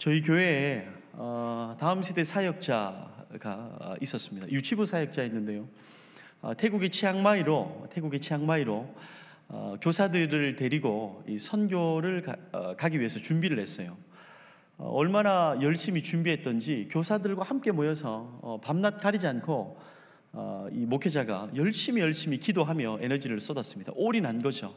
저희 교회에 다음 세대 사역자가 있었습니다. 유치부 사역자였는데요. 태국의 치앙마이로 교사들을 데리고 이 선교를 가기 위해서 준비를 했어요. 얼마나 열심히 준비했던지 교사들과 함께 모여서 밤낮 가리지 않고 이 목회자가 열심히 기도하며 에너지를 쏟았습니다. 올인한 거죠.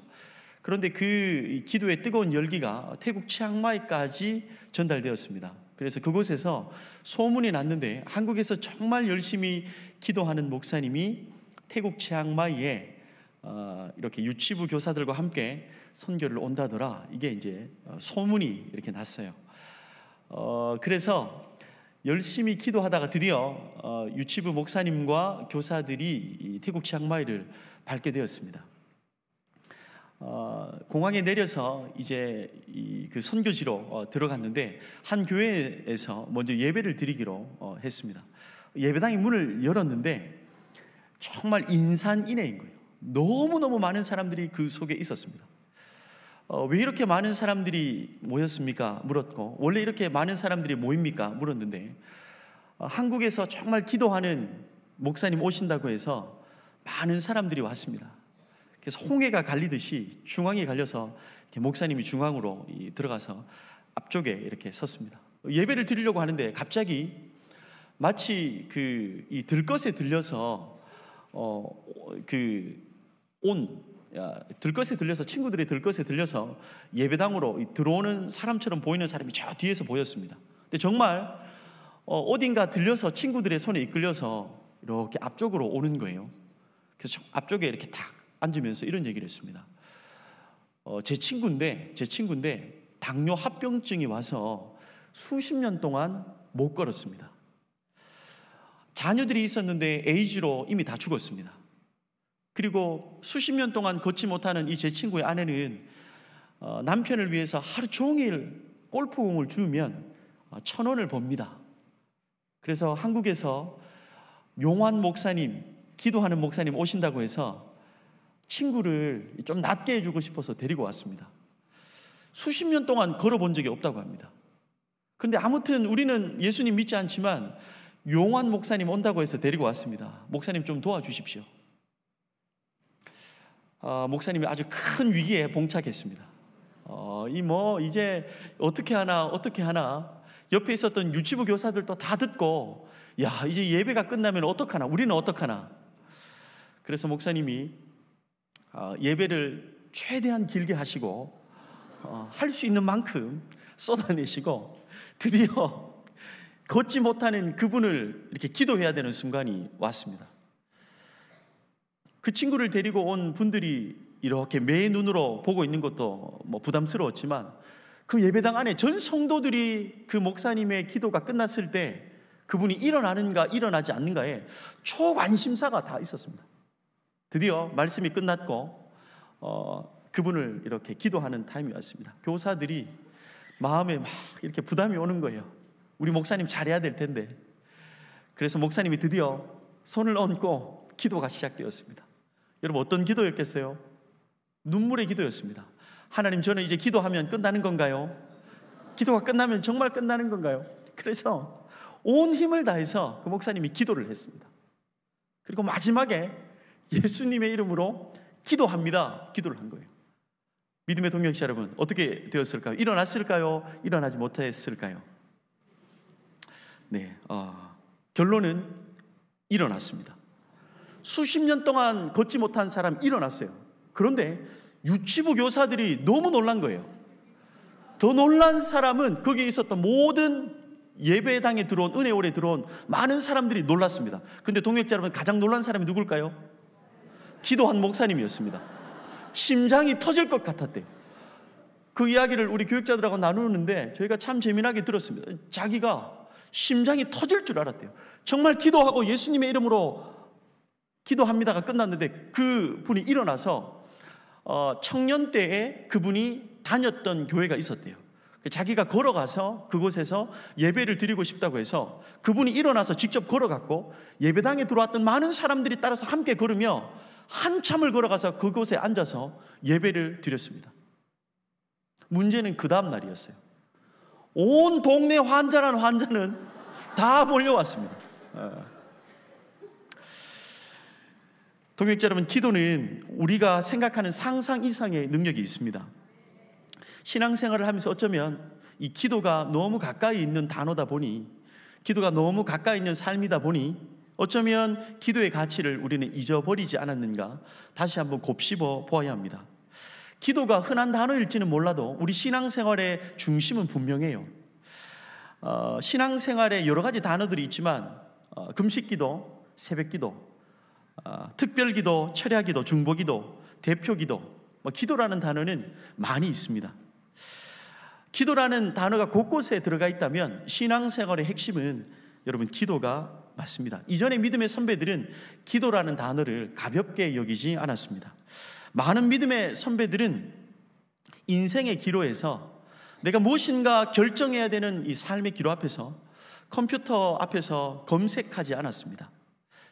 그런데 그 기도의 뜨거운 열기가 태국 치앙마이까지 전달되었습니다. 그래서 그곳에서 소문이 났는데 한국에서 정말 열심히 기도하는 목사님이 태국 치앙마이에 이렇게 유치부 교사들과 함께 선교를 온다더라. 이게 이제 소문이 이렇게 났어요. 그래서 열심히 기도하다가 드디어 유치부 목사님과 교사들이 이 태국 치앙마이를 밟게 되었습니다. 공항에 내려서 이제 그 선교지로 들어갔는데 한 교회에서 먼저 예배를 드리기로 했습니다. 예배당의 문을 열었는데 정말 인산인해인 거예요. 너무너무 많은 사람들이 그 속에 있었습니다. 왜 이렇게 많은 사람들이 모였습니까? 물었고, 원래 이렇게 많은 사람들이 모입니까? 물었는데, 한국에서 정말 기도하는 목사님 오신다고 해서 많은 사람들이 왔습니다. 그래서 홍해가 갈리듯이 중앙에 갈려서 이렇게 목사님이 중앙으로 들어가서 앞쪽에 이렇게 섰습니다. 예배를 드리려고 하는데 갑자기 마치 이 들것에 들려서 들것에 들려서 친구들의 들것에 들려서 예배당으로 들어오는 사람처럼 보이는 사람이 저 뒤에서 보였습니다. 근데 정말 어딘가 들려서 친구들의 손에 이끌려서 이렇게 앞쪽으로 오는 거예요. 그래서 앞쪽에 이렇게 딱 앉으면서 이런 얘기를 했습니다. 제 친구인데 당뇨 합병증이 와서 수십 년 동안 못 걸었습니다. 자녀들이 있었는데 에이즈로 이미 다 죽었습니다. 그리고 수십 년 동안 걷지 못하는 이 제 친구의 아내는 남편을 위해서 하루 종일 골프공을 주우면 1,000원을 법니다. 그래서 한국에서 용환 목사님, 기도하는 목사님 오신다고 해서 친구를 좀 낫게 해주고 싶어서 데리고 왔습니다. 수십 년 동안 걸어본 적이 없다고 합니다. 그런데 아무튼 우리는 예수님 믿지 않지만 용환 목사님 온다고 해서 데리고 왔습니다. 목사님 좀 도와주십시오. 목사님이 아주 큰 위기에 봉착했습니다. 이제 어떻게 하나 옆에 있었던 유치부 교사들도 다 듣고, 야, 이제 예배가 끝나면 어떡하나, 우리는 어떡하나. 그래서 목사님이 예배를 최대한 길게 하시고 할 수 있는 만큼 쏟아내시고 드디어 걷지 못하는 그분을 이렇게 기도해야 되는 순간이 왔습니다. 그 친구를 데리고 온 분들이 이렇게 매 눈으로 보고 있는 것도 부담스러웠지만 그 예배당 안에 전 성도들이 그 목사님의 기도가 끝났을 때 그분이 일어나는가 일어나지 않는가에 초관심사가 다 있었습니다. 드디어 말씀이 끝났고 그분을 이렇게 기도하는 타임이 왔습니다. 교사들이 마음에 막 이렇게 부담이 오는 거예요. 우리 목사님 잘해야 될 텐데. 그래서 목사님이 드디어 손을 얹고 기도가 시작되었습니다. 여러분, 어떤 기도였겠어요? 눈물의 기도였습니다. 하나님, 저는 이제 기도하면 끝나는 건가요? 기도가 끝나면 정말 끝나는 건가요? 그래서 온 힘을 다해서 그 목사님이 기도를 했습니다. 그리고 마지막에 예수님의 이름으로 기도합니다. 기도를 한 거예요. 믿음의 동역자 여러분, 어떻게 되었을까요? 일어났을까요? 일어나지 못했을까요? 네, 결론은 일어났습니다. 수십 년 동안 걷지 못한 사람 일어났어요. 그런데 유치부 교사들이 너무 놀란 거예요. 더 놀란 사람은 거기에 있었던 모든 예배당에 들어온, 은혜홀에 들어온 많은 사람들이 놀랐습니다. 근데 동역자 여러분, 가장 놀란 사람이 누굴까요? 기도한 목사님이었습니다. 심장이 터질 것 같았대요. 그 이야기를 우리 교육자들하고 나누는데 저희가 참 재미나게 들었습니다. 자기가 심장이 터질 줄 알았대요. 정말 기도하고 예수님의 이름으로 기도합니다가 끝났는데 그 분이 일어나서 청년 때에 그분이 다녔던 교회가 있었대요. 자기가 걸어가서 그곳에서 예배를 드리고 싶다고 해서 그분이 일어나서 직접 걸어갔고 예배당에 들어왔던 많은 사람들이 따라서 함께 걸으며 한참을 걸어가서 그곳에 앉아서 예배를 드렸습니다. 문제는 그 다음 날이었어요. 온 동네 환자란 환자는 다 몰려왔습니다. 동역자 여러분, 기도는 우리가 생각하는 상상 이상의 능력이 있습니다. 신앙생활을 하면서 어쩌면 이 기도가 너무 가까이 있는 단어다 보니, 기도가 너무 가까이 있는 삶이다 보니 어쩌면 기도의 가치를 우리는 잊어버리지 않았는가 다시 한번 곱씹어 보아야 합니다. 기도가 흔한 단어일지는 몰라도 우리 신앙생활의 중심은 분명해요. 신앙생활에 여러 가지 단어들이 있지만 금식기도, 새벽기도, 특별기도, 철야기도, 중보기도, 대표기도, 기도라는 단어는 많이 있습니다. 기도라는 단어가 곳곳에 들어가 있다면 신앙생활의 핵심은 여러분 기도가 맞습니다. 이전의 믿음의 선배들은 기도라는 단어를 가볍게 여기지 않았습니다. 많은 믿음의 선배들은 인생의 기로에서 내가 무엇인가 결정해야 되는 이 삶의 기로 앞에서 컴퓨터 앞에서 검색하지 않았습니다.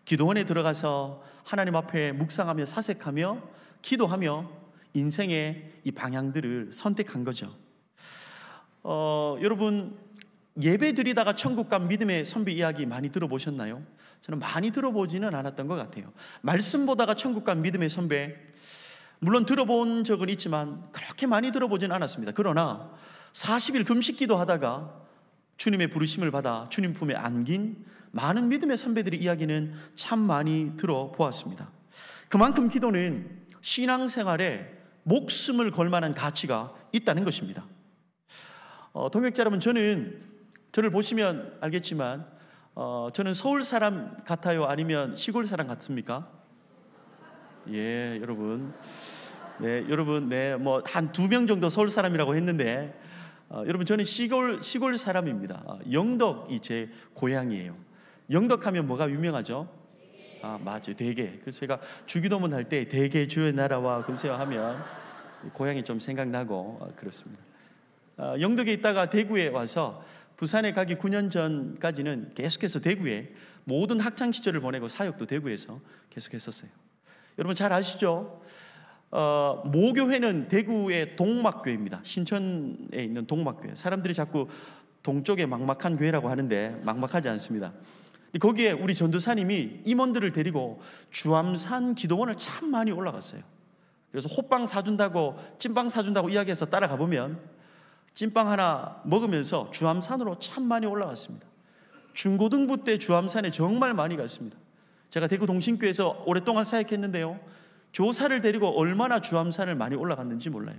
기도원에 들어가서 하나님 앞에 묵상하며 사색하며 기도하며 인생의 이 방향들을 선택한 거죠. 여러분, 예배 드리다가 천국 간 믿음의 선배 이야기 많이 들어보셨나요? 저는 많이 들어보지는 않았던 것 같아요. 말씀 보다가 천국 간 믿음의 선배, 물론 들어본 적은 있지만 그렇게 많이 들어보지는 않았습니다. 그러나 40일 금식기도 하다가 주님의 부르심을 받아 주님 품에 안긴 많은 믿음의 선배들의 이야기는 참 많이 들어보았습니다. 그만큼 기도는 신앙생활에 목숨을 걸 만한 가치가 있다는 것입니다. 동역자 여러분, 저를 보시면 알겠지만 저는 서울 사람 같아요? 아니면 시골 사람 같습니까? 예, 여러분. 네, 여러분, 네, 뭐 한 2명 정도 서울 사람이라고 했는데 여러분, 저는 시골 사람입니다. 영덕이 제 고향이에요. 영덕하면 뭐가 유명하죠? 맞아요, 대게. 그래서 제가 주기도문 할 때 대게 주의 나라와 근세화하면 고향이 좀 생각나고 그렇습니다. 영덕에 있다가 대구에 와서 부산에 가기 9년 전까지는 계속해서 대구에 모든 학창 시절을 보내고 사역도 대구에서 계속했었어요. 여러분 잘 아시죠? 모교회는 대구의 동막교회입니다. 신천에 있는 동막교회. 사람들이 자꾸 동쪽에 막막한 교회라고 하는데 막막하지 않습니다. 거기에 우리 전도사님이 임원들을 데리고 주암산 기도원을 참 많이 올라갔어요. 그래서 호빵 사준다고, 찐빵 사준다고 이야기해서 따라가 보면 찐빵 하나 먹으면서 주암산으로 참 많이 올라갔습니다. 중고등부 때 주암산에 정말 많이 갔습니다. 제가 대구 동신교에서 오랫동안 사역했는데요, 교사를 데리고 얼마나 주암산을 많이 올라갔는지 몰라요.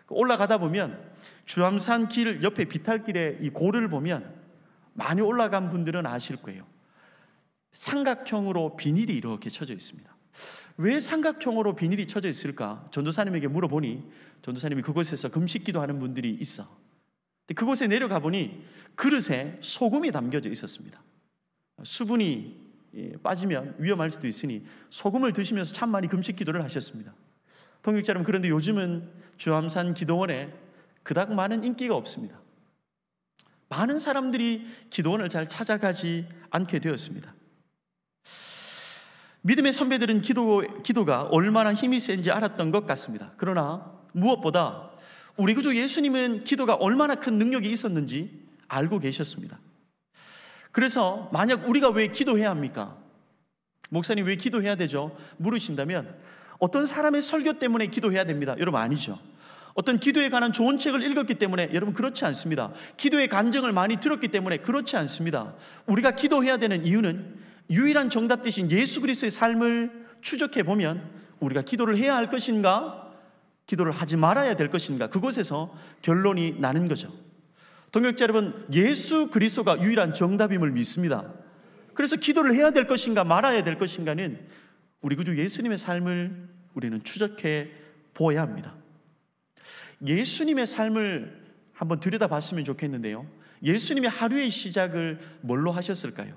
올라가다 보면 주암산 길 옆에 비탈길에 이 고를 보면 많이 올라간 분들은 아실 거예요. 삼각형으로 비닐이 이렇게 쳐져 있습니다. 왜 삼각형으로 비닐이 쳐져 있을까? 전도사님에게 물어보니 전도사님이 그곳에서 금식기도 하는 분들이 있어. 그곳에 내려가 보니 그릇에 소금이 담겨져 있었습니다. 수분이 빠지면 위험할 수도 있으니 소금을 드시면서 참 많이 금식기도를 하셨습니다. 동역자 여러분, 그런데 요즘은 주암산 기도원에 그닥 많은 인기가 없습니다. 많은 사람들이 기도원을 잘 찾아가지 않게 되었습니다. 믿음의 선배들은 기도가 얼마나 힘이 센지 알았던 것 같습니다. 그러나 무엇보다 우리 구주 예수님은 기도가 얼마나 큰 능력이 있었는지 알고 계셨습니다. 그래서 만약 우리가 왜 기도해야 합니까? 목사님 왜 기도해야 되죠? 물으신다면 어떤 사람의 설교 때문에 기도해야 됩니다. 여러분 아니죠. 어떤 기도에 관한 좋은 책을 읽었기 때문에, 여러분 그렇지 않습니다. 기도의 간증을 많이 들었기 때문에 그렇지 않습니다. 우리가 기도해야 되는 이유는 유일한 정답 되신 예수 그리스도의 삶을 추적해 보면 우리가 기도를 해야 할 것인가, 기도를 하지 말아야 될 것인가, 그곳에서 결론이 나는 거죠. 동역자 여러분, 예수 그리스도가 유일한 정답임을 믿습니다. 그래서 기도를 해야 될 것인가 말아야 될 것인가는 우리 구주 예수님의 삶을 우리는 추적해 보아야 합니다. 예수님의 삶을 한번 들여다봤으면 좋겠는데요, 예수님이 하루의 시작을 뭘로 하셨을까요?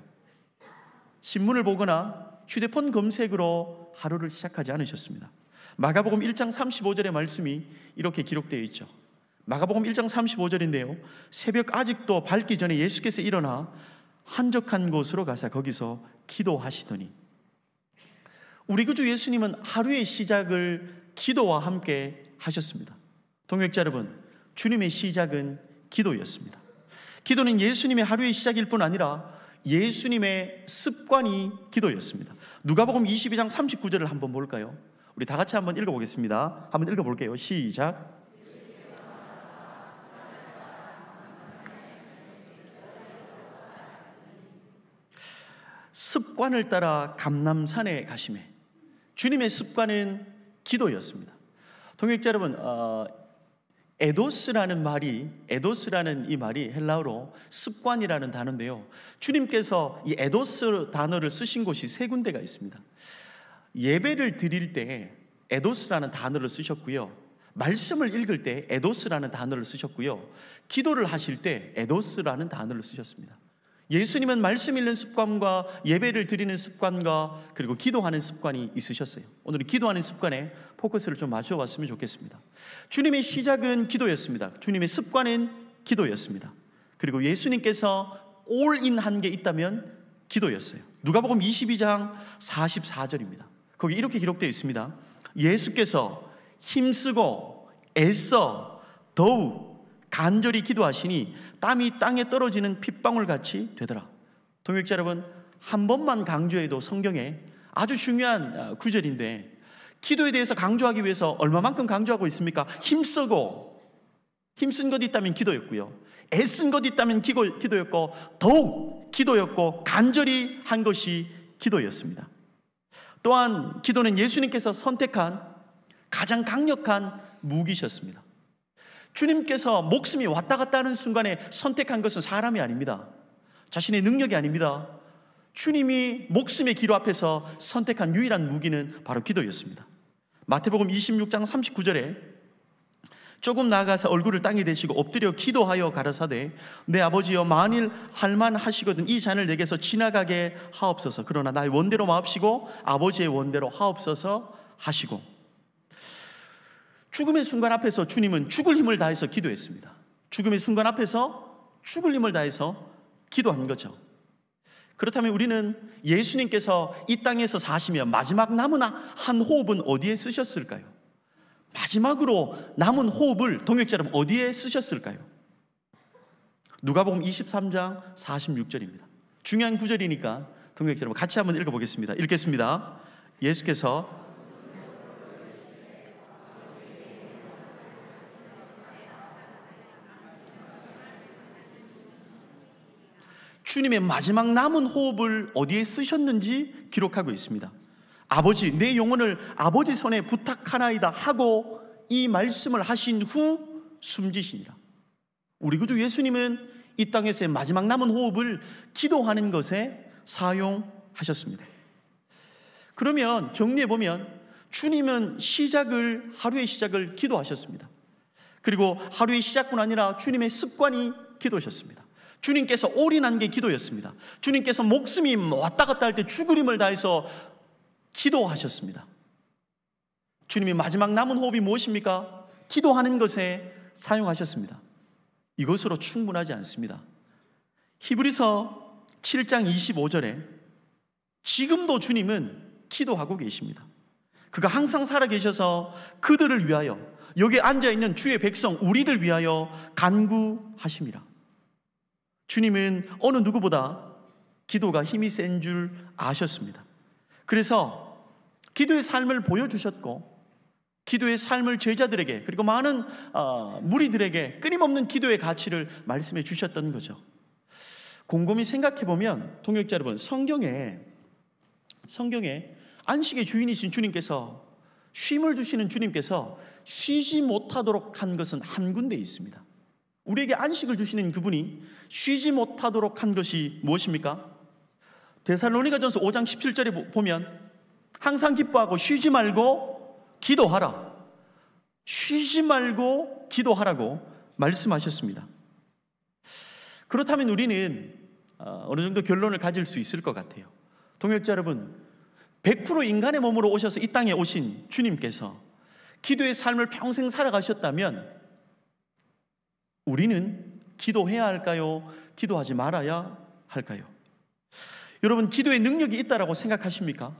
신문을 보거나 휴대폰 검색으로 하루를 시작하지 않으셨습니다. 마가복음 1장 35절의 말씀이 이렇게 기록되어 있죠. 마가복음 1장 35절인데요, 새벽 아직도 밝기 전에 예수께서 일어나 한적한 곳으로 가서 거기서 기도하시더니. 우리 구주 예수님은 하루의 시작을 기도와 함께 하셨습니다. 동역자 여러분, 주님의 시작은 기도였습니다. 기도는 예수님의 하루의 시작일 뿐 아니라 예수님의 습관이 기도였습니다. 누가복음 22장 39절을 한번 볼까요? 우리 다 같이 한번 읽어보겠습니다. 한번 읽어볼게요. 시작. 습관을 따라 감람산에 가시매. 주님의 습관은 기도였습니다. 동역자 여러분, 에도스라는 이 말이 헬라어로 습관이라는 단어인데요. 주님께서 이 에도스 단어를 쓰신 곳이 세 군데가 있습니다. 예배를 드릴 때 에도스라는 단어를 쓰셨고요. 말씀을 읽을 때 에도스라는 단어를 쓰셨고요. 기도를 하실 때 에도스라는 단어를 쓰셨습니다. 예수님은 말씀 읽는 습관과 예배를 드리는 습관과 그리고 기도하는 습관이 있으셨어요. 오늘은 기도하는 습관에 포커스를 좀 맞춰 봤으면 좋겠습니다. 주님의 시작은 기도였습니다. 주님의 습관은 기도였습니다. 그리고 예수님께서 올인한 게 있다면 기도였어요. 누가복음 22장 44절입니다. 거기 이렇게 기록되어 있습니다. 예수께서 힘쓰고 애써 더욱 간절히 기도하시니 땀이 땅에 떨어지는 핏방울 같이 되더라. 동역자 여러분, 한 번만 강조해도 성경에 아주 중요한 구절인데, 기도에 대해서 강조하기 위해서 얼마만큼 강조하고 있습니까? 힘쓴 것 있다면 기도였고요, 애쓴 것 있다면 기도였고, 더욱 기도였고, 간절히 한 것이 기도였습니다. 또한 기도는 예수님께서 선택한 가장 강력한 무기셨습니다. 주님께서 목숨이 왔다 갔다 하는 순간에 선택한 것은 사람이 아닙니다. 자신의 능력이 아닙니다. 주님이 목숨의 기로 앞에서 선택한 유일한 무기는 바로 기도였습니다. 마태복음 26장 39절에 조금 나아가서 얼굴을 땅에 대시고 엎드려 기도하여 가라사대 내 아버지여 만일 할만하시거든 이 잔을 내게서 지나가게 하옵소서. 그러나 나의 원대로 마옵시고 아버지의 원대로 하옵소서 하시고, 죽음의 순간 앞에서 주님은 죽을 힘을 다해서 기도했습니다. 죽음의 순간 앞에서 죽을 힘을 다해서 기도한 거죠. 그렇다면 우리는 예수님께서 이 땅에서 사시며 마지막 남은 한 호흡은 어디에 쓰셨을까요? 마지막으로 남은 호흡을 동역자 여러분 어디에 쓰셨을까요? 누가복음 23장 46절입니다. 중요한 구절이니까 동역자 여러분 같이 한번 읽어보겠습니다. 읽겠습니다. 예수께서 주님의 마지막 남은 호흡을 어디에 쓰셨는지 기록하고 있습니다. 아버지, 내 영혼을 아버지 손에 부탁하나이다 하고 이 말씀을 하신 후 숨지시니라. 우리 구주 예수님은 이 땅에서의 마지막 남은 호흡을 기도하는 것에 사용하셨습니다. 그러면 정리해보면 주님은 하루의 시작을 기도하셨습니다. 그리고 하루의 시작뿐 아니라 주님의 습관이 기도하셨습니다. 주님께서 올인한 게 기도였습니다. 주님께서 목숨이 왔다 갔다 할 때 죽을 힘을 다해서 기도하셨습니다. 주님이 마지막 남은 호흡이 무엇입니까? 기도하는 것에 사용하셨습니다. 이것으로 충분하지 않습니다. 히브리서 7장 25절에 지금도 주님은 기도하고 계십니다. 그가 항상 살아계셔서 그들을 위하여 여기에 앉아있는 주의 백성 우리를 위하여 간구하십니다. 주님은 어느 누구보다 기도가 힘이 센 줄 아셨습니다. 그래서 기도의 삶을 보여주셨고 기도의 삶을 제자들에게 그리고 많은 무리들에게 끊임없는 기도의 가치를 말씀해 주셨던 거죠. 곰곰이 생각해보면 동역자 여러분, 성경에 안식의 주인이신 주님께서, 쉼을 주시는 주님께서 쉬지 못하도록 한 것은 한 군데 있습니다. 우리에게 안식을 주시는 그분이 쉬지 못하도록 한 것이 무엇입니까? 데살로니가전서 5장 17절에 보면 항상 기뻐하고 쉬지 말고 기도하라. 쉬지 말고 기도하라고 말씀하셨습니다. 그렇다면 우리는 어느 정도 결론을 가질 수 있을 것 같아요. 동역자 여러분, 100% 인간의 몸으로 오셔서 이 땅에 오신 주님께서 기도의 삶을 평생 살아가셨다면 우리는 기도해야 할까요? 기도하지 말아야 할까요? 여러분, 기도의 능력이 있다라고 생각하십니까?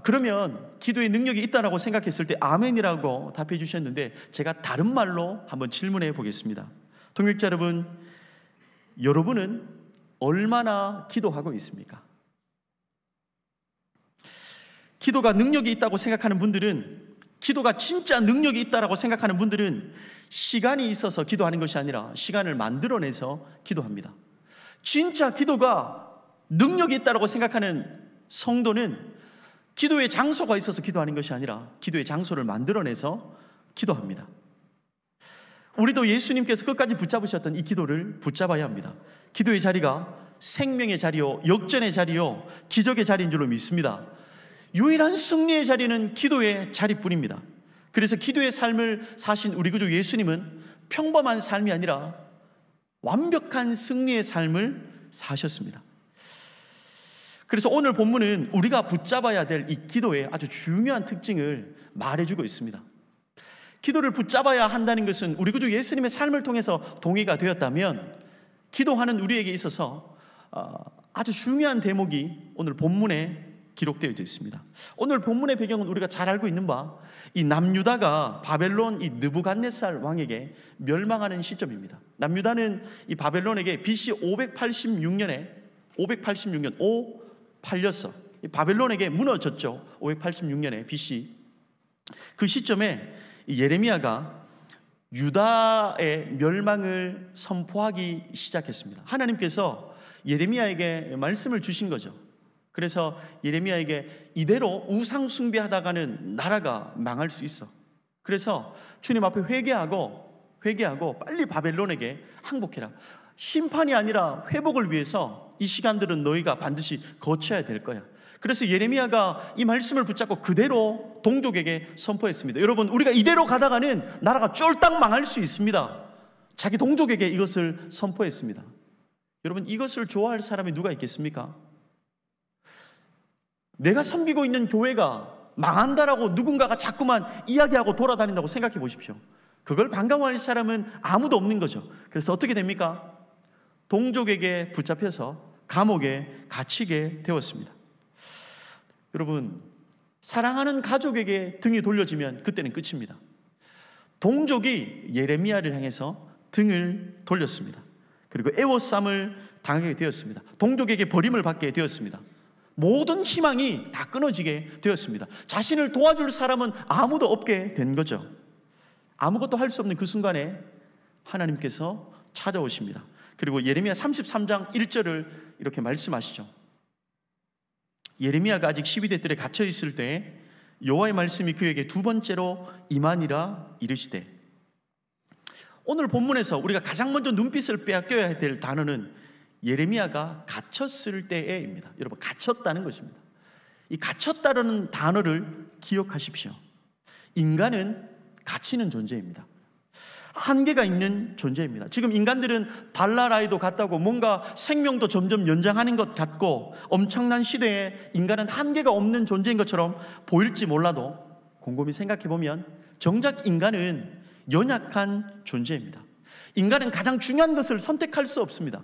그러면 기도의 능력이 있다라고 생각했을 때 아멘이라고 답해 주셨는데, 제가 다른 말로 한번 질문해 보겠습니다. 동역자 여러분, 여러분은 얼마나 기도하고 있습니까? 기도가 능력이 있다고 생각하는 분들은, 기도가 진짜 능력이 있다고 생각하는 분들은 시간이 있어서 기도하는 것이 아니라 시간을 만들어내서 기도합니다. 진짜 기도가 능력이 있다고 생각하는 성도는 기도의 장소가 있어서 기도하는 것이 아니라 기도의 장소를 만들어내서 기도합니다. 우리도 예수님께서 끝까지 붙잡으셨던 이 기도를 붙잡아야 합니다. 기도의 자리가 생명의 자리요, 역전의 자리요, 기적의 자리인 줄로 믿습니다. 유일한 승리의 자리는 기도의 자리뿐입니다. 그래서 기도의 삶을 사신 우리 구주 예수님은 평범한 삶이 아니라 완벽한 승리의 삶을 사셨습니다. 그래서 오늘 본문은 우리가 붙잡아야 될 이 기도의 아주 중요한 특징을 말해주고 있습니다. 기도를 붙잡아야 한다는 것은 우리 구주 예수님의 삶을 통해서 동의가 되었다면, 기도하는 우리에게 있어서 아주 중요한 대목이 오늘 본문에 기록되어 있습니다. 오늘 본문의 배경은 우리가 잘 알고 있는 바, 이 남유다가 바벨론 이 느부갓네살 왕에게 멸망하는 시점입니다. 남유다는 이 바벨론에게 BC 586년 586년 바벨론에게 무너졌죠. 586년에 BC. 그 시점에 예레미야가 유다의 멸망을 선포하기 시작했습니다. 하나님께서 예레미야에게 말씀을 주신 거죠. 그래서 예레미야에게 이대로 우상 숭배하다가는 나라가 망할 수 있어. 그래서 주님 앞에 회개하고 빨리 바벨론에게 항복해라. 심판이 아니라 회복을 위해서 이 시간들은 너희가 반드시 거쳐야 될 거야. 그래서 예레미야가 이 말씀을 붙잡고 그대로 동족에게 선포했습니다. 여러분, 우리가 이대로 가다가는 나라가 쫄딱 망할 수 있습니다. 자기 동족에게 이것을 선포했습니다. 여러분, 이것을 좋아할 사람이 누가 있겠습니까? 내가 섬기고 있는 교회가 망한다라고 누군가가 자꾸만 이야기하고 돌아다닌다고 생각해 보십시오. 그걸 반가워할 사람은 아무도 없는 거죠. 그래서 어떻게 됩니까? 동족에게 붙잡혀서 감옥에 갇히게 되었습니다. 여러분, 사랑하는 가족에게 등이 돌려지면 그때는 끝입니다. 동족이 예레미야를 향해서 등을 돌렸습니다. 그리고 애워쌈을 당하게 되었습니다. 동족에게 버림을 받게 되었습니다. 모든 희망이 다 끊어지게 되었습니다. 자신을 도와줄 사람은 아무도 없게 된 거죠. 아무것도 할 수 없는 그 순간에 하나님께서 찾아오십니다. 그리고 예레미야 33장 1절을 이렇게 말씀하시죠. 예레미야가 아직 12대 뜰에 갇혀 있을 때 여호와의 말씀이 그에게 두 번째로 임하니라 이르시되. 오늘 본문에서 우리가 가장 먼저 눈빛을 빼앗겨야 될 단어는 예레미야가 갇혔을 때에입니다. 여러분, 갇혔다는 것입니다. 이 갇혔다는 단어를 기억하십시오. 인간은 갇히는 존재입니다. 한계가 있는 존재입니다. 지금 인간들은 달나라에도 갔다고 뭔가 생명도 점점 연장하는 것 같고 엄청난 시대에 인간은 한계가 없는 존재인 것처럼 보일지 몰라도 곰곰이 생각해 보면 정작 인간은 연약한 존재입니다. 인간은 가장 중요한 것을 선택할 수 없습니다.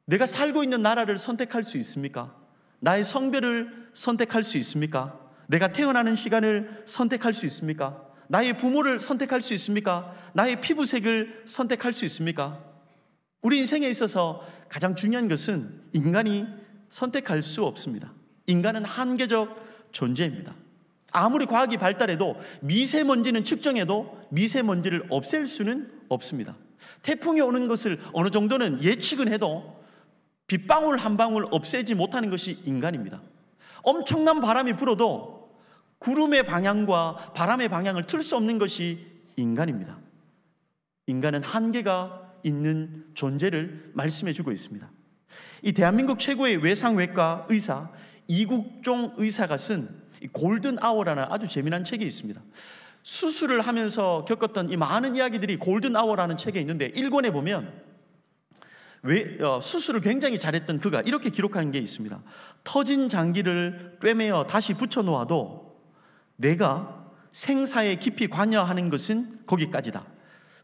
내가 살고 있는 나라를 선택할 수 있습니까? 나의 성별을 선택할 수 있습니까? 내가 태어나는 시간을 선택할 수 있습니까? 나의 부모를 선택할 수 있습니까? 나의 피부색을 선택할 수 있습니까? 우리 인생에 있어서 가장 중요한 것은 인간이 선택할 수 없습니다. 인간은 한계적 존재입니다. 아무리 과학이 발달해도 미세먼지는 측정해도 미세먼지를 없앨 수는 없습니다. 태풍이 오는 것을 어느 정도는 예측은 해도 빗방울 한 방울 없애지 못하는 것이 인간입니다. 엄청난 바람이 불어도 구름의 방향과 바람의 방향을 틀 수 없는 것이 인간입니다. 인간은 한계가 있는 존재를 말씀해 주고 있습니다. 이 대한민국 최고의 외상외과 의사 이국종 의사가 쓴 골든 아워라는 아주 재미난 책이 있습니다. 수술을 하면서 겪었던 이 많은 이야기들이 골든 아워라는 책에 있는데 1권에 보면 수술을 굉장히 잘했던 그가 이렇게 기록하는 게 있습니다. 터진 장기를 꿰매어 다시 붙여 놓아도 내가 생사에 깊이 관여하는 것은 거기까지다.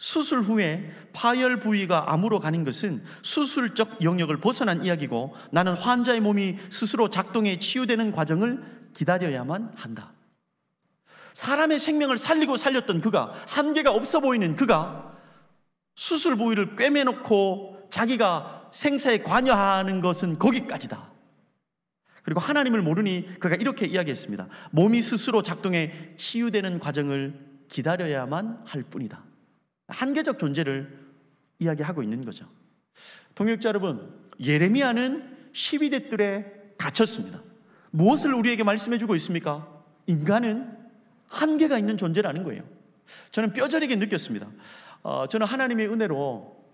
수술 후에 파열 부위가 암으로 가는 것은 수술적 영역을 벗어난 이야기고 나는 환자의 몸이 스스로 작동해 치유되는 과정을 기다려야만 한다. 사람의 생명을 살리고 살렸던 그가, 한계가 없어 보이는 그가 수술 부위를 꿰매놓고 자기가 생사에 관여하는 것은 거기까지다. 그리고 하나님을 모르니 그가 이렇게 이야기했습니다. 몸이 스스로 작동해 치유되는 과정을 기다려야만 할 뿐이다. 한계적 존재를 이야기하고 있는 거죠. 동역자 여러분, 예레미야는 12대 뜰에 갇혔습니다. 무엇을 우리에게 말씀해 주고 있습니까? 인간은 한계가 있는 존재라는 거예요. 저는 뼈저리게 느꼈습니다. 저는 하나님의 은혜로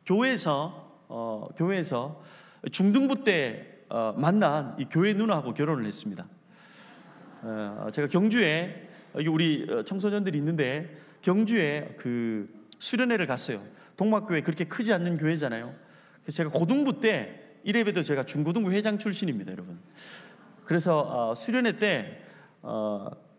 교회에서 중등부 때 만난 이 교회 누나하고 결혼을 했습니다. 제가 경주에, 여기 우리 청소년들이 있는데 경주에 그 수련회를 갔어요. 동막교회 그렇게 크지 않는 교회잖아요. 그래서 제가 고등부 때, 이래봬도 제가 중고등부 회장 출신입니다, 여러분. 그래서 수련회 때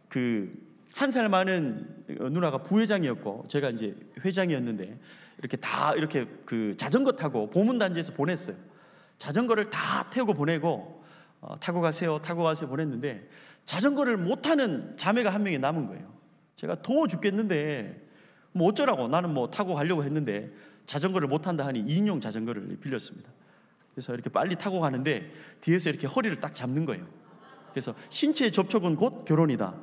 그 한 살 많은 누나가 부회장이었고 제가 이제 회장이었는데 이렇게 다 이렇게 그 자전거 타고 보문단지에서 보냈어요. 자전거를 다 태우고 보내고 타고 가세요 보냈는데 자전거를 못 타는 자매가 한 명이 남은 거예요. 제가 더워 죽겠는데 뭐 어쩌라고, 나는 뭐 타고 가려고 했는데 자전거를 못 탄다 하니 2인용 자전거를 빌렸습니다. 그래서 이렇게 빨리 타고 가는데 뒤에서 이렇게 허리를 딱 잡는 거예요. 그래서 신체의 접촉은 곧 결혼이다.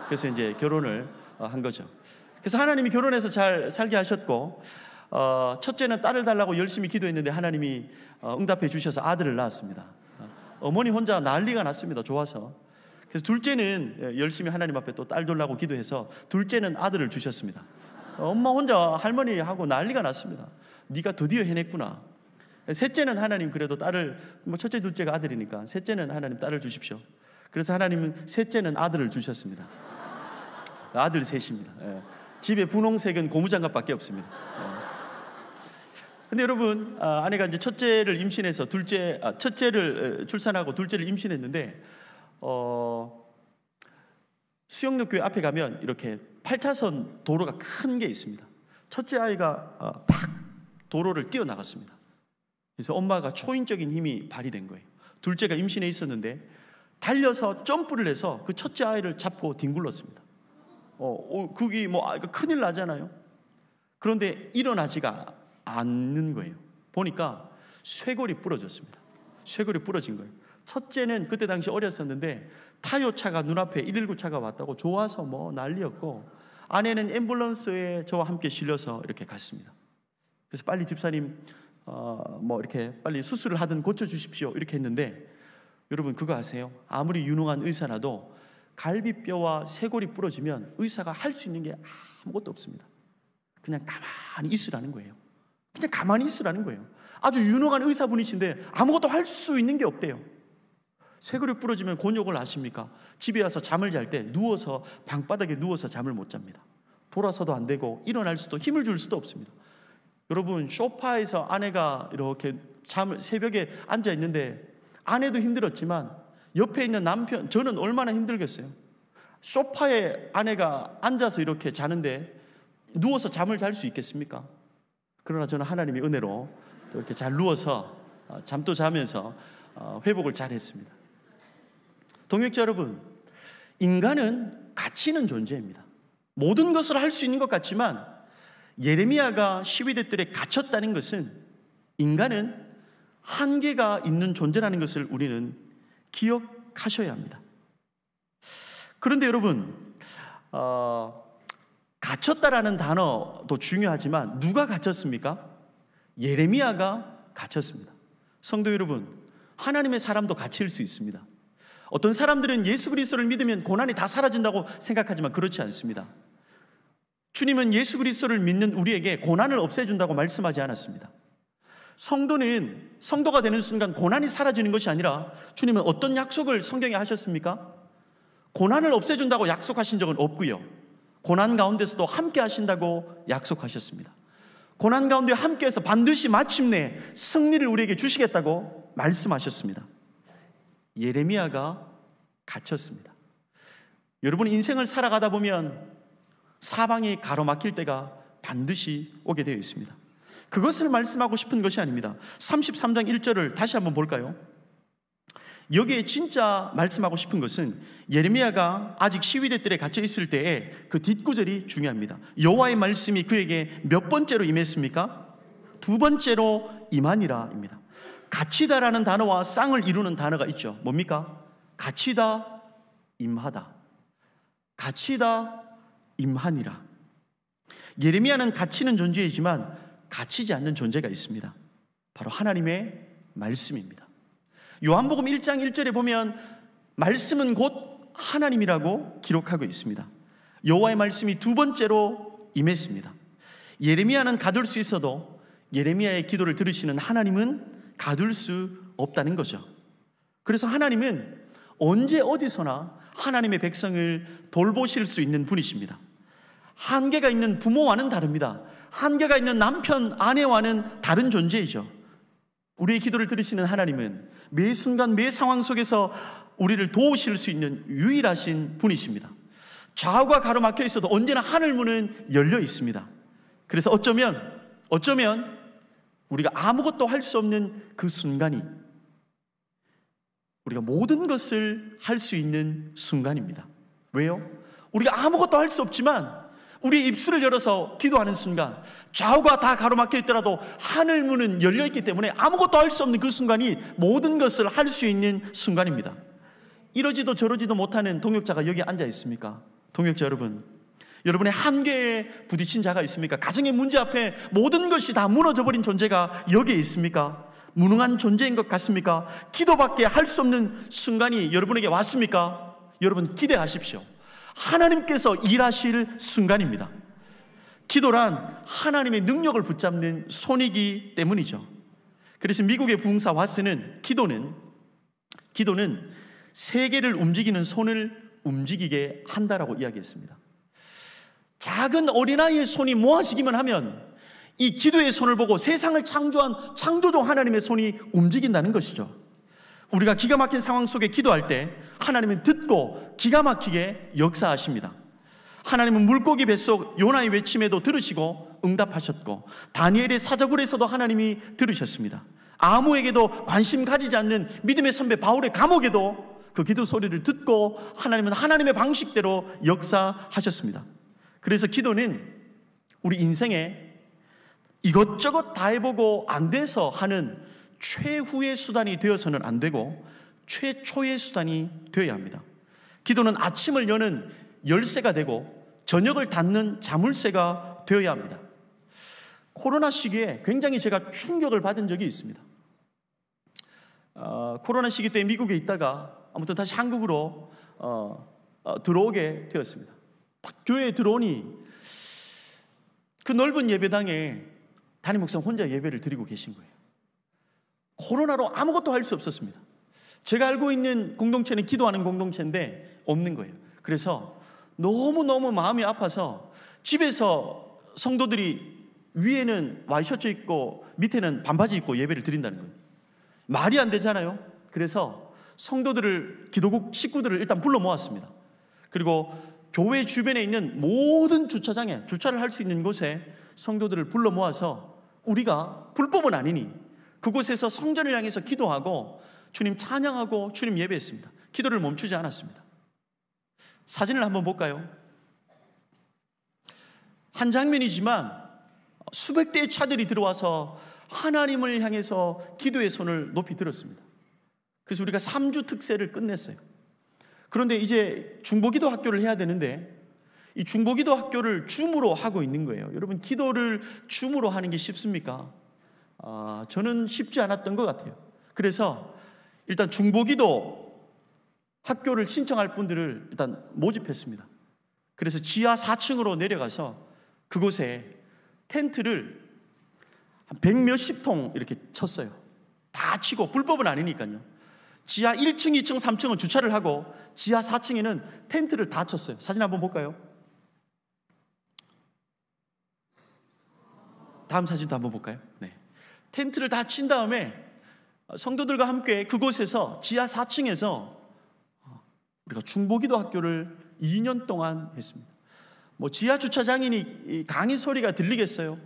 그래서 이제 결혼을 한 거죠. 그래서 하나님이 결혼해서 잘 살게 하셨고, 첫째는 딸을 달라고 열심히 기도했는데 하나님이 응답해 주셔서 아들을 낳았습니다. 어머니 혼자 난리가 났습니다. 좋아서. 그래서 둘째는 열심히 하나님 앞에 또 딸 달라고 기도해서 둘째는 아들을 주셨습니다. 엄마 혼자 할머니하고 난리가 났습니다. 네가 드디어 해냈구나. 셋째는 하나님 그래도 딸을, 뭐 첫째 둘째가 아들이니까 셋째는 하나님 딸을 주십시오. 그래서 하나님은 셋째는 아들을 주셨습니다. 아들 셋입니다. 집에 분홍색은 고무장갑밖에 없습니다. 근데 여러분, 아내가 이제 첫째를 임신해서 첫째를 출산하고 둘째를 임신했는데 수영역교회 앞에 가면 이렇게 8차선 도로가 큰 게 있습니다. 첫째 아이가 팍 도로를 뛰어나갔습니다. 그래서 엄마가 초인적인 힘이 발휘된 거예요. 둘째가 임신해 있었는데 달려서 점프를 해서 그 첫째 아이를 잡고 뒹굴렀습니다. 그게 뭐 큰일 나잖아요. 그런데 일어나지가 않는 거예요. 보니까 쇄골이 부러졌습니다. 쇄골이 부러진 거예요. 첫째는 그때 당시 어렸었는데 타요차가 눈앞에 119차가 왔다고 좋아서 뭐 난리였고, 아내는 앰뷸런스에 저와 함께 실려서 이렇게 갔습니다. 그래서 빨리 집사님 뭐 이렇게 빨리 수술을 하든 고쳐주십시오 이렇게 했는데, 여러분 그거 아세요? 아무리 유능한 의사라도 갈비뼈와 쇄골이 부러지면 의사가 할 수 있는 게 아무것도 없습니다. 그냥 가만히 있으라는 거예요. 그냥 가만히 있으라는 거예요. 아주 유능한 의사분이신데 아무것도 할 수 있는 게 없대요. 쇄골이 부러지면 곤욕을 아십니까? 집에 와서 잠을 잘 때 누워서 방바닥에 누워서 잠을 못 잡니다. 돌아서도 안 되고 일어날 수도, 힘을 줄 수도 없습니다. 여러분, 소파에서 아내가 이렇게 새벽에 앉아 있는데 아내도 힘들었지만 옆에 있는 남편, 저는 얼마나 힘들겠어요. 소파에 아내가 앉아서 이렇게 자는데 누워서 잠을 잘 수 있겠습니까? 그러나 저는 하나님의 은혜로 또 이렇게 잘 누워서 잠도 자면서 회복을 잘 했습니다. 동역자 여러분, 인간은 가치 있는 존재입니다. 모든 것을 할 수 있는 것 같지만 예레미야가 12대 뜰에 갇혔다는 것은 인간은 한계가 있는 존재라는 것을 우리는 기억하셔야 합니다. 그런데 여러분, 갇혔다라는 단어도 중요하지만 누가 갇혔습니까? 예레미야가 갇혔습니다. 성도 여러분, 하나님의 사람도 갇힐 수 있습니다. 어떤 사람들은 예수 그리스도를 믿으면 고난이 다 사라진다고 생각하지만 그렇지 않습니다. 주님은 예수 그리스도를 믿는 우리에게 고난을 없애준다고 말씀하지 않았습니다. 성도가 되는 순간 고난이 사라지는 것이 아니라 주님은 어떤 약속을 성경에 하셨습니까? 고난을 없애준다고 약속하신 적은 없고요, 고난 가운데서도 함께 하신다고 약속하셨습니다. 고난 가운데 함께해서 반드시 마침내 승리를 우리에게 주시겠다고 말씀하셨습니다. 예레미야가 갇혔습니다. 여러분, 인생을 살아가다 보면 사방이 가로막힐 때가 반드시 오게 되어 있습니다. 그것을 말씀하고 싶은 것이 아닙니다. 33장 1절을 다시 한번 볼까요? 여기에 진짜 말씀하고 싶은 것은 예레미야가 아직 시위대 뜰에 갇혀 있을 때에 그 뒷구절이 중요합니다. 여호와의 말씀이 그에게 몇 번째로 임했습니까? 두 번째로 임하니라입니다. 갇히다라는 단어와 쌍을 이루는 단어가 있죠. 뭡니까? 갇히다, 임하다. 갇히다, 임하니라. 예레미야는 갇히는 존재이지만 갇히지 않는 존재가 있습니다. 바로 하나님의 말씀입니다. 요한복음 1장 1절에 보면 말씀은 곧 하나님이라고 기록하고 있습니다. 여호와의 말씀이 두 번째로 임했습니다. 예레미야는 가둘 수 있어도 예레미야의 기도를 들으시는 하나님은 가둘 수 없다는 거죠. 그래서 하나님은 언제 어디서나 하나님의 백성을 돌보실 수 있는 분이십니다. 한계가 있는 부모와는 다릅니다. 한계가 있는 남편, 아내와는 다른 존재이죠. 우리의 기도를 들으시는 하나님은 매 순간 매 상황 속에서 우리를 도우실 수 있는 유일하신 분이십니다. 좌우가 가로막혀 있어도 언제나 하늘 문은 열려 있습니다. 그래서 어쩌면 우리가 아무것도 할 수 없는 그 순간이 우리가 모든 것을 할 수 있는 순간입니다. 왜요? 우리가 아무것도 할 수 없지만 우리의 입술을 열어서 기도하는 순간 좌우가 다 가로막혀 있더라도 하늘 문은 열려 있기 때문에 아무것도 할 수 없는 그 순간이 모든 것을 할 수 있는 순간입니다. 이러지도 저러지도 못하는 동역자가 여기 앉아 있습니까? 동역자 여러분, 여러분의 한계에 부딪힌 자가 있습니까? 가정의 문제 앞에 모든 것이 다 무너져버린 존재가 여기에 있습니까? 무능한 존재인 것 같습니까? 기도밖에 할 수 없는 순간이 여러분에게 왔습니까? 여러분 기대하십시오. 하나님께서 일하실 순간입니다. 기도란 하나님의 능력을 붙잡는 손이기 때문이죠. 그래서 미국의 부흥사 와스는 기도는 세계를 움직이는 손을 움직이게 한다라고 이야기했습니다. 작은 어린아이의 손이 모아지기만 하면 이 기도의 손을 보고 세상을 창조한 창조주 하나님의 손이 움직인다는 것이죠. 우리가 기가 막힌 상황 속에 기도할 때 하나님은 듣고 기가 막히게 역사하십니다. 하나님은 물고기 뱃속 요나의 외침에도 들으시고 응답하셨고, 다니엘의 사자굴에서도 하나님이 들으셨습니다. 아무에게도 관심 가지지 않는 믿음의 선배 바울의 감옥에도 그 기도 소리를 듣고 하나님은 하나님의 방식대로 역사하셨습니다. 그래서 기도는 우리 인생에 이것저것 다 해보고 안 돼서 하는 최후의 수단이 되어서는 안 되고 최초의 수단이 되어야 합니다. 기도는 아침을 여는 열쇠가 되고 저녁을 닫는 자물쇠가 되어야 합니다. 코로나 시기에 굉장히 제가 충격을 받은 적이 있습니다. 코로나 시기 때 미국에 있다가 아무튼 다시 한국으로 들어오게 되었습니다. 딱 교회에 들어오니 그 넓은 예배당에 담임 목사 혼자 예배를 드리고 계신 거예요. 코로나로 아무것도 할 수 없었습니다. 제가 알고 있는 공동체는 기도하는 공동체인데 없는 거예요. 그래서 너무너무 마음이 아파서 집에서 성도들이 위에는 와이셔츠 입고 밑에는 반바지 입고 예배를 드린다는 거예요. 말이 안 되잖아요. 그래서 성도들을, 기도국 식구들을 일단 불러 모았습니다. 그리고 교회 주변에 있는 모든 주차장에, 주차를 할 수 있는 곳에 성도들을 불러 모아서 우리가 불법은 아니니 그곳에서 성전을 향해서 기도하고 주님 찬양하고 주님 예배했습니다. 기도를 멈추지 않았습니다. 사진을 한번 볼까요? 한 장면이지만 수백 대의 차들이 들어와서 하나님을 향해서 기도의 손을 높이 들었습니다. 그래서 우리가 3주 특세를 끝냈어요. 그런데 이제 중보기도 학교를 해야 되는데 이 중보기도 학교를 줌으로 하고 있는 거예요. 여러분, 기도를 줌으로 하는 게 쉽습니까? 저는 쉽지 않았던 것 같아요. 그래서 일단 중보기도 학교를 신청할 분들을 일단 모집했습니다. 그래서 지하 4층으로 내려가서 그곳에 텐트를 한 100몇십 통 이렇게 쳤어요. 다 치고, 불법은 아니니까요. 지하 1층, 2층, 3층은 주차를 하고 지하 4층에는 텐트를 다 쳤어요. 사진 한번 볼까요? 다음 사진도 한번 볼까요? 네. 텐트를 다 친 다음에 성도들과 함께 그곳에서 지하 4층에서 우리가 중보기도 학교를 2년 동안 했습니다. 뭐 지하 주차장이니 강의 소리가 들리겠어요?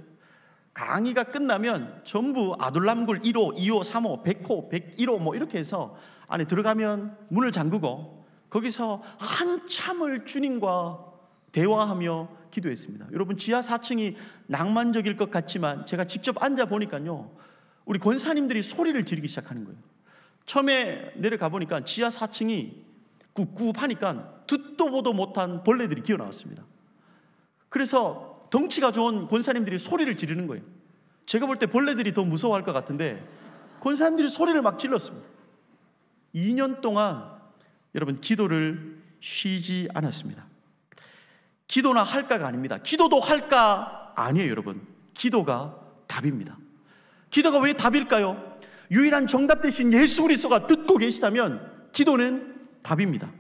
강의가 끝나면 전부 아둘람굴 1호, 2호, 3호, 100호, 101호 뭐 이렇게 해서 안에 들어가면 문을 잠그고 거기서 한참을 주님과 대화하며 기도했습니다. 여러분, 지하 4층이 낭만적일 것 같지만 제가 직접 앉아 보니까요, 우리 권사님들이 소리를 지르기 시작하는 거예요. 처음에 내려가 보니까 지하 4층이 꿉꿉하니까 듣도 보도 못한 벌레들이 기어 나왔습니다. 그래서 덩치가 좋은 권사님들이 소리를 지르는 거예요. 제가 볼 때 벌레들이 더 무서워할 것 같은데 권사님들이 소리를 막 질렀습니다. 2년 동안 여러분, 기도를 쉬지 않았습니다. 기도나 할까가 아닙니다. 기도도 할까 아니에요, 여러분. 기도가 답입니다. 기도가 왜 답일까요? 유일한 정답 대신 예수 그리스도가 듣고 계시다면 기도는 답입니다.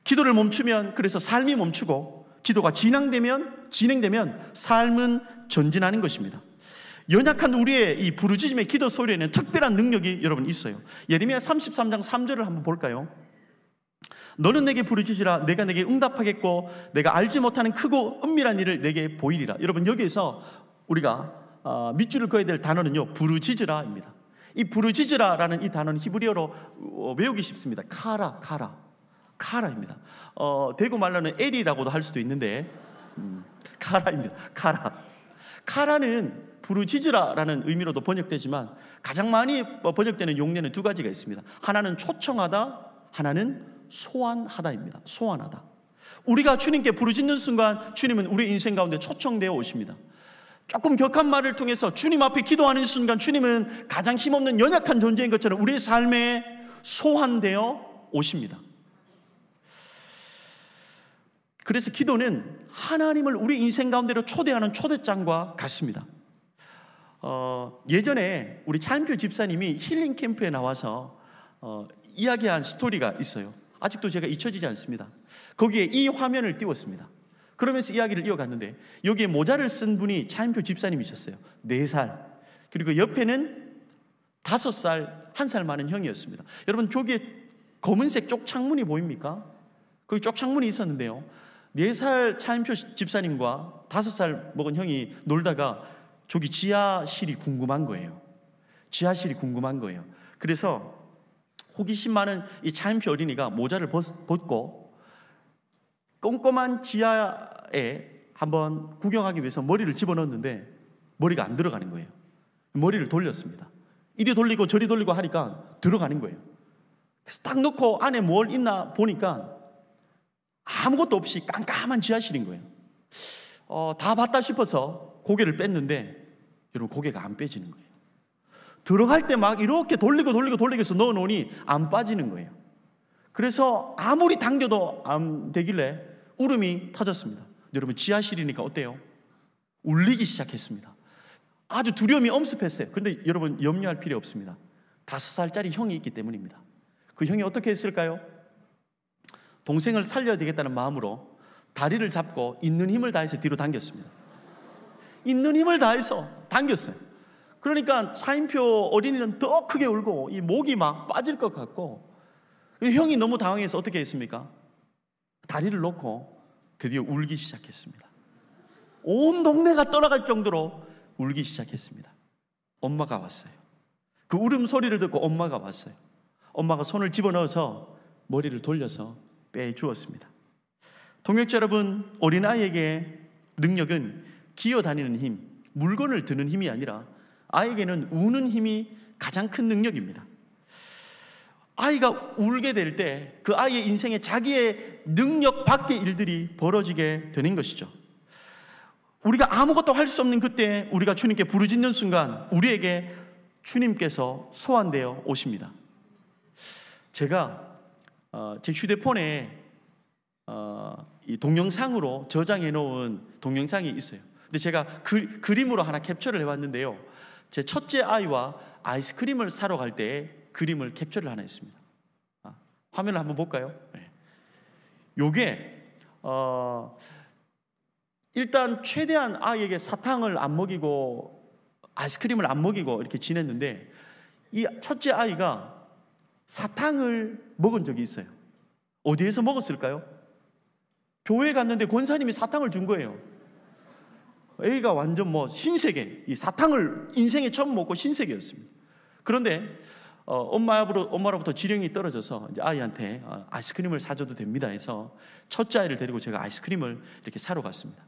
기도를 멈추면, 그래서 삶이 멈추고 기도가 진행되면 삶은 전진하는 것입니다. 연약한 우리의 이 부르짖음의 기도 소리에는 특별한 능력이 여러분 있어요. 예레미야 33장 3절을 한번 볼까요? 너는 내게 부르짖으라. 내가 내게 응답하겠고 내가 알지 못하는 크고 은밀한 일을 내게 보이리라. 여러분, 여기에서 우리가 밑줄을 그어야 될 단어는요, 부르짖으라입니다. 이 부르짖으라라는 이 단어는 히브리어로 외우기 쉽습니다. 카라입니다. 대구 말로는 엘이라고도 할 수도 있는데 카라입니다. 카라는 부르짖으라라는 의미로도 번역되지만 가장 많이 번역되는 용례는 두 가지가 있습니다. 하나는 초청하다, 하나는 소환하다입니다. 소환하다. 우리가 주님께 부르짖는 순간 주님은 우리 인생 가운데 초청되어 오십니다. 조금 격한 말을 통해서 주님 앞에 기도하는 순간 주님은 가장 힘없는 연약한 존재인 것처럼 우리의 삶에 소환되어 오십니다. 그래서 기도는 하나님을 우리 인생 가운데로 초대하는 초대장과 같습니다. 예전에 우리 차인표 집사님이 힐링 캠프에 나와서 이야기한 스토리가 있어요. 아직도 제가 잊혀지지 않습니다. 거기에 이 화면을 띄웠습니다. 그러면서 이야기를 이어갔는데 여기에 모자를 쓴 분이 차인표 집사님이셨어요. 4살. 그리고 옆에는 5살, 1살 많은 형이었습니다. 여러분, 저기에 검은색 쪽창문이 보입니까? 거기 쪽창문이 있었는데요, 4살 차인표 집사님과 5살 먹은 형이 놀다가 저기 지하실이 궁금한 거예요. 그래서 호기심 많은 이 차인표 어린이가 모자를 벗고 꼼꼼한 지하에 한번 구경하기 위해서 머리를 집어넣었는데 머리가 안 들어가는 거예요. 머리를 돌렸습니다. 이리 돌리고 저리 돌리고 하니까 들어가는 거예요. 그래서 딱 넣고 안에 뭘 있나 보니까 아무것도 없이 깜깜한 지하실인 거예요. 다 봤다 싶어서 고개를 뺐는데 여러분, 고개가 안 빼지는 거예요. 들어갈 때 막 이렇게 돌리고 해서 넣어놓으니 안 빠지는 거예요. 그래서 아무리 당겨도 안 되길래 울음이 터졌습니다. 여러분, 지하실이니까 어때요? 울리기 시작했습니다. 아주 두려움이 엄습했어요. 그런데 여러분, 염려할 필요 없습니다. 5살짜리 형이 있기 때문입니다. 그 형이 어떻게 했을까요? 동생을 살려야 되겠다는 마음으로 다리를 잡고 있는 힘을 다해서 뒤로 당겼습니다. 있는 힘을 다해서 당겼어요. 그러니까 차인표 어린이는 더 크게 울고 이 목이 막 빠질 것 같고, 형이 너무 당황해서 어떻게 했습니까? 다리를 놓고 드디어 울기 시작했습니다. 온 동네가 떠나갈 정도로 울기 시작했습니다. 엄마가 왔어요. 그 울음 소리를 듣고 엄마가 왔어요. 엄마가 손을 집어넣어서 머리를 돌려서 빼주었습니다. 동역자 여러분, 어린아이에게 능력은 기어다니는 힘, 물건을 드는 힘이 아니라 아이에게는 우는 힘이 가장 큰 능력입니다. 아이가 울게 될 때 그 아이의 인생에 자기의 능력 밖의 일들이 벌어지게 되는 것이죠. 우리가 아무것도 할 수 없는 그때 우리가 주님께 부르짖는 순간 우리에게 주님께서 소환되어 오십니다. 제가 제 휴대폰에 이 동영상으로 저장해 놓은 동영상이 있어요. 근데 제가 그림으로 하나 캡처를 해왔는데요, 제 첫째 아이와 아이스크림을 사러 갈 때 그림을 캡처를 하나 했습니다. 화면을 한번 볼까요? 네. 요게 일단 최대한 아이에게 사탕을 안 먹이고 아이스크림을 안 먹이고 이렇게 지냈는데, 이 첫째 아이가 사탕을 먹은 적이 있어요. 어디에서 먹었을까요? 교회 갔는데 권사님이 사탕을 준 거예요. 애가 완전 뭐 신세계, 이 사탕을 인생에 처음 먹고 신세계였습니다. 그런데 엄마로부터 지령이 떨어져서 이제 아이한테 아이스크림을 사줘도 됩니다 해서 첫째 아이를 데리고 제가 아이스크림을 이렇게 사러 갔습니다.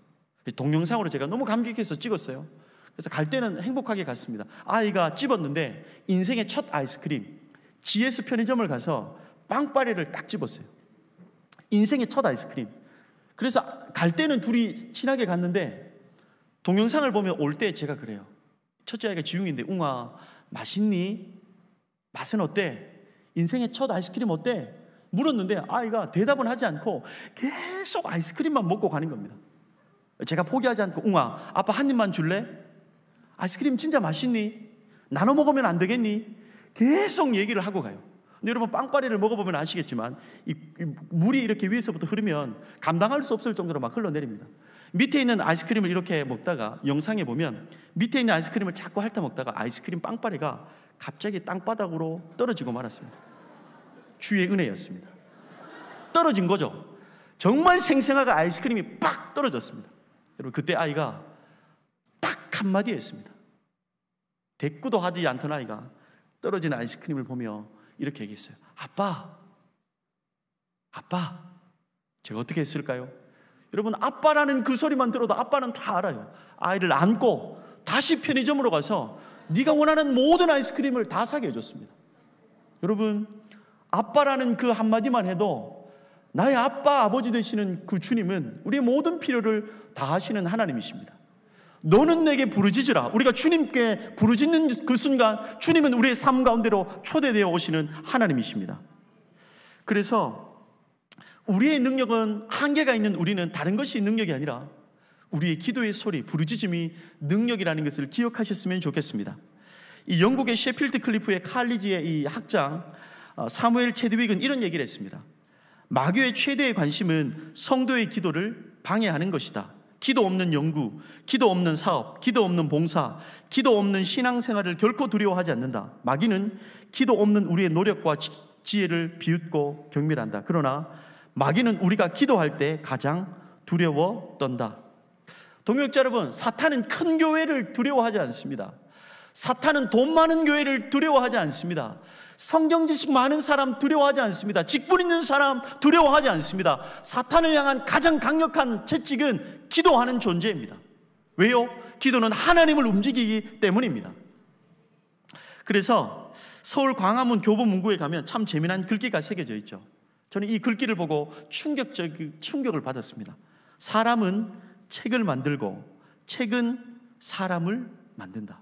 동영상으로 제가 너무 감격해서 찍었어요. 그래서 갈 때는 행복하게 갔습니다. 아이가 찝었는데 인생의 첫 아이스크림, GS 편의점을 가서 빵빠레를 딱 집었어요. 인생의 첫 아이스크림. 그래서 갈 때는 둘이 친하게 갔는데 동영상을 보면 올 때 제가 그래요. 첫째 아이가 지웅인데, 웅아 맛있니? 맛은 어때? 인생의 첫 아이스크림 어때? 물었는데 아이가 대답은 하지 않고 계속 아이스크림만 먹고 가는 겁니다. 제가 포기하지 않고, 웅아 아빠 한 입만 줄래? 아이스크림 진짜 맛있니? 나눠 먹으면 안 되겠니? 계속 얘기를 하고 가요. 근데 여러분, 빵빠레를 먹어보면 아시겠지만 이 물이 이렇게 위에서부터 흐르면 감당할 수 없을 정도로 막 흘러내립니다. 밑에 있는 아이스크림을 이렇게 먹다가 영상에 보면 밑에 있는 아이스크림을 자꾸 핥아 먹다가 아이스크림 빵빠레가 갑자기 땅바닥으로 떨어지고 말았습니다. 주의 은혜였습니다. 떨어진 거죠. 정말 생생하게 아이스크림이 빡 떨어졌습니다. 여러분, 그때 아이가 딱 한마디 했습니다. 대꾸도 하지 않던 아이가 떨어진 아이스크림을 보며 이렇게 얘기했어요. 아빠. 제가 어떻게 했을까요? 여러분, 아빠라는 그 소리만 들어도 아빠는 다 알아요. 아이를 안고 다시 편의점으로 가서 네가 원하는 모든 아이스크림을 다 사게 해줬습니다. 여러분, 아빠라는 그 한마디만 해도 나의 아빠, 아버지 되시는 그 주님은 우리의 모든 필요를 다 하시는 하나님이십니다. 너는 내게 부르짖으라. 우리가 주님께 부르짖는 그 순간 주님은 우리의 삶 가운데로 초대되어 오시는 하나님이십니다. 그래서 우리의 능력은, 한계가 있는 우리는 다른 것이 능력이 아니라 우리의 기도의 소리, 부르짖음이 능력이라는 것을 기억하셨으면 좋겠습니다. 이 영국의 셰필드 클리프의 칼리지의 이 학장 사무엘 체드윅은 이런 얘기를 했습니다. 마귀의 최대의 관심은 성도의 기도를 방해하는 것이다. 기도 없는 연구, 기도 없는 사업, 기도 없는 봉사, 기도 없는 신앙생활을 결코 두려워하지 않는다. 마귀는 기도 없는 우리의 노력과 지혜를 비웃고 경멸한다. 그러나 마귀는 우리가 기도할 때 가장 두려워 떤다. 동역자 여러분, 사탄은 큰 교회를 두려워하지 않습니다. 사탄은 돈 많은 교회를 두려워하지 않습니다. 성경 지식 많은 사람 두려워하지 않습니다. 직분 있는 사람 두려워하지 않습니다. 사탄을 향한 가장 강력한 채찍은 기도하는 존재입니다. 왜요? 기도는 하나님을 움직이기 때문입니다. 그래서 서울 광화문 교보문고에 가면 참 재미난 글귀가 새겨져 있죠. 저는 이 글귀를 보고 충격을 받았습니다. 사람은 책을 만들고 책은 사람을 만든다.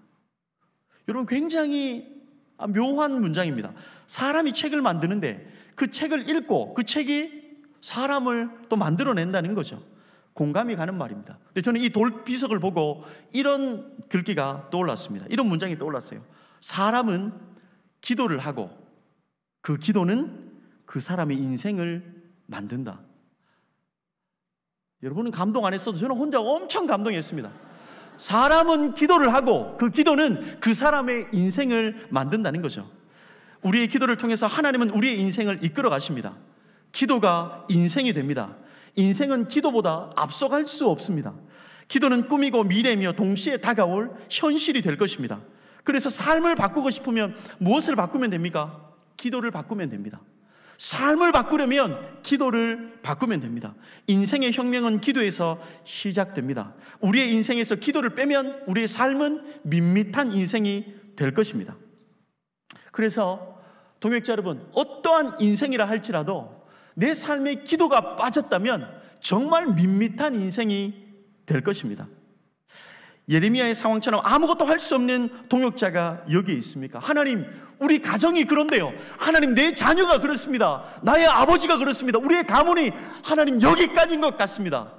여러분, 굉장히 묘한 문장입니다. 사람이 책을 만드는데 그 책을 읽고 그 책이 사람을 또 만들어낸다는 거죠. 공감이 가는 말입니다. 근데 저는 이 돌비석을 보고 이런 글귀가 떠올랐습니다. 이런 문장이 떠올랐어요. 사람은 기도를 하고 그 기도는 그 사람의 인생을 만든다. 여러분은 감동 안 했어도 저는 혼자 엄청 감동했습니다. 사람은 기도를 하고 그 기도는 그 사람의 인생을 만든다는 거죠. 우리의 기도를 통해서 하나님은 우리의 인생을 이끌어 가십니다. 기도가 인생이 됩니다. 인생은 기도보다 앞서갈 수 없습니다. 기도는 꿈이고 미래이며 동시에 다가올 현실이 될 것입니다. 그래서 삶을 바꾸고 싶으면 무엇을 바꾸면 됩니까? 기도를 바꾸면 됩니다. 삶을 바꾸려면 기도를 바꾸면 됩니다. 인생의 혁명은 기도에서 시작됩니다. 우리의 인생에서 기도를 빼면 우리의 삶은 밋밋한 인생이 될 것입니다. 그래서 동역자 여러분, 어떠한 인생이라 할지라도 내 삶에 기도가 빠졌다면 정말 밋밋한 인생이 될 것입니다. 예레미야의 상황처럼 아무것도 할 수 없는 동역자가 여기에 있습니까? 하나님, 우리 가정이 그런데요. 하나님, 내 자녀가 그렇습니다. 나의 아버지가 그렇습니다. 우리의 가문이 하나님 여기까지인 것 같습니다.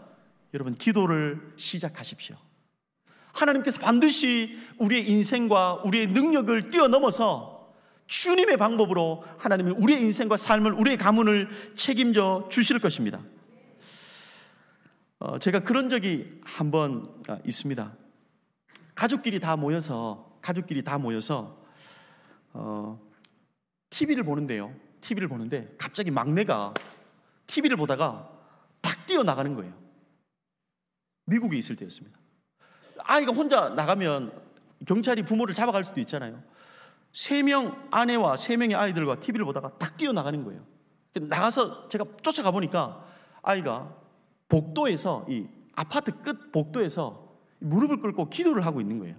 여러분, 기도를 시작하십시오. 하나님께서 반드시 우리의 인생과 우리의 능력을 뛰어넘어서 주님의 방법으로 하나님이 우리의 인생과 삶을, 우리의 가문을 책임져 주실 것입니다. 제가 그런 적이 한번 있습니다. 가족끼리 다 모여서 TV를 보는데요. TV를 보는데 갑자기 막내가 TV를 보다가 탁 뛰어나가는 거예요. 미국에 있을 때였습니다. 아이가 혼자 나가면 경찰이 부모를 잡아갈 수도 있잖아요. 3명 아내와 3명의 아이들과 TV를 보다가 탁 뛰어나가는 거예요. 나가서 제가 쫓아가 보니까 아이가 복도에서, 이 아파트 끝 복도에서 무릎을 꿇고 기도를 하고 있는 거예요.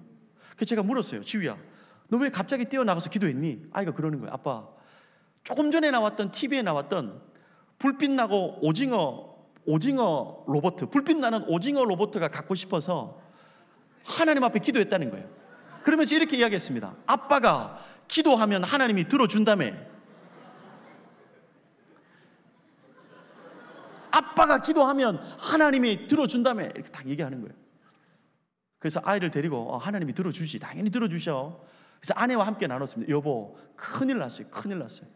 그래서 제가 물었어요. 지휘야, 너 왜 갑자기 뛰어나가서 기도했니? 아이가 그러는 거예요. 아빠, 조금 전에 나왔던 TV에 나왔던 불빛 나고 오징어 로봇, 불빛 나는 오징어 로봇가 갖고 싶어서 하나님 앞에 기도했다는 거예요. 그러면서 이렇게 이야기했습니다. 아빠가 기도하면 하나님이 들어준다며. 아빠가 기도하면 하나님이 들어준다며. 이렇게 딱 얘기하는 거예요. 그래서 아이를 데리고 하나님이 들어주시, 당연히 들어주셔. 그래서 아내와 함께 나눴습니다. 여보, 큰일 났어요. 큰일 났어요.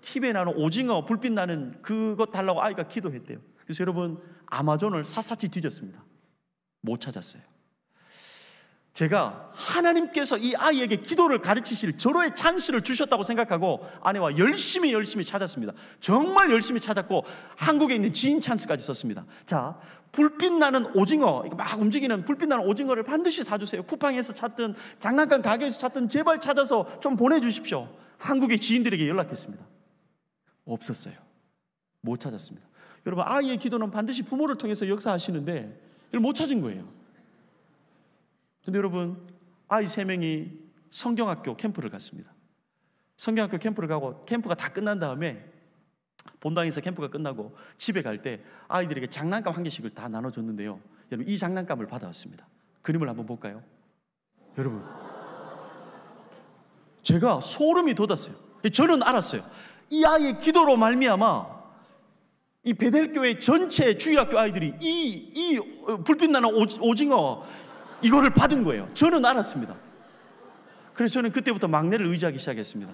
TV에 나오는 오징어 불빛 나는 그거 달라고 아이가 기도했대요. 그래서 여러분, 아마존을 샅샅이 뒤졌습니다. 못 찾았어요. 제가 하나님께서 이 아이에게 기도를 가르치실 절호의 찬스를 주셨다고 생각하고 아내와 열심히 찾았습니다. 정말 열심히 찾았고 한국에 있는 지인 찬스까지 썼습니다. 자, 불빛 나는 오징어, 막 움직이는 불빛 나는 오징어를 반드시 사주세요. 쿠팡에서 찾든 장난감 가게에서 찾든 제발 찾아서 좀 보내주십시오. 한국의 지인들에게 연락했습니다. 없었어요. 못 찾았습니다. 여러분, 아이의 기도는 반드시 부모를 통해서 역사하시는데 이걸 못 찾은 거예요. 근데 여러분, 아이 3명이 성경학교 캠프를 갔습니다. 성경학교 캠프를 가고 캠프가 다 끝난 다음에 본당에서 캠프가 끝나고 집에 갈 때 아이들에게 장난감 1개씩을 다 나눠줬는데요. 여러분, 이 장난감을 받아왔습니다. 그림을 한번 볼까요? 여러분, 제가 소름이 돋았어요. 저는 알았어요. 이 아이의 기도로 말미암아 이 베델교회 전체 주일학교 아이들이 이 불빛 나는 오징어 이거를 받은 거예요. 저는 알았습니다. 그래서 저는 그때부터 막내를 의지하기 시작했습니다.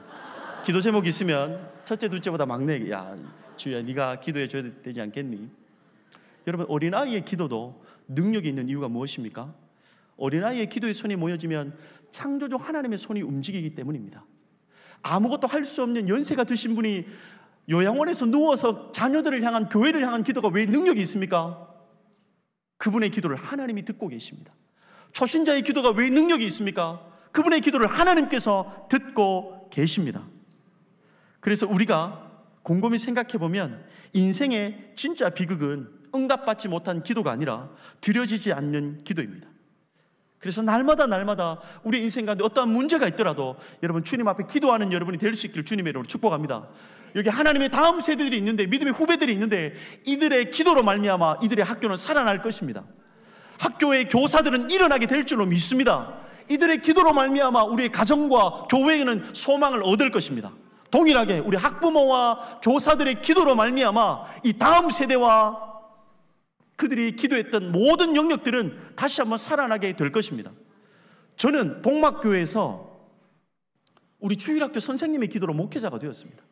기도 제목이 있으면 첫째, 둘째보다 막내, 야, 주야, 네가 기도해 줘야 되지 않겠니? 여러분, 어린아이의 기도도 능력이 있는 이유가 무엇입니까? 어린아이의 기도의 손이 모여지면 창조주 하나님의 손이 움직이기 때문입니다. 아무것도 할 수 없는 연세가 드신 분이 요양원에서 누워서 자녀들을 향한, 교회를 향한 기도가 왜 능력이 있습니까? 그분의 기도를 하나님이 듣고 계십니다. 초신자의 기도가 왜 능력이 있습니까? 그분의 기도를 하나님께서 듣고 계십니다. 그래서 우리가 곰곰이 생각해 보면 인생의 진짜 비극은 응답받지 못한 기도가 아니라 드려지지 않는 기도입니다. 그래서 날마다 우리 인생 가운데 어떠한 문제가 있더라도 여러분, 주님 앞에 기도하는 여러분이 될 수 있기를 주님의 이름으로 축복합니다. 여기 하나님의 다음 세대들이 있는데, 믿음의 후배들이 있는데, 이들의 기도로 말미암아 이들의 학교는 살아날 것입니다. 학교의 교사들은 일어나게 될 줄로 믿습니다. 이들의 기도로 말미암아 우리의 가정과 교회에는 소망을 얻을 것입니다. 동일하게 우리 학부모와 교사들의 기도로 말미암아 이 다음 세대와 그들이 기도했던 모든 영역들은 다시 한번 살아나게 될 것입니다. 저는 동막교회에서 우리 주일학교 선생님의 기도로 목회자가 되었습니다.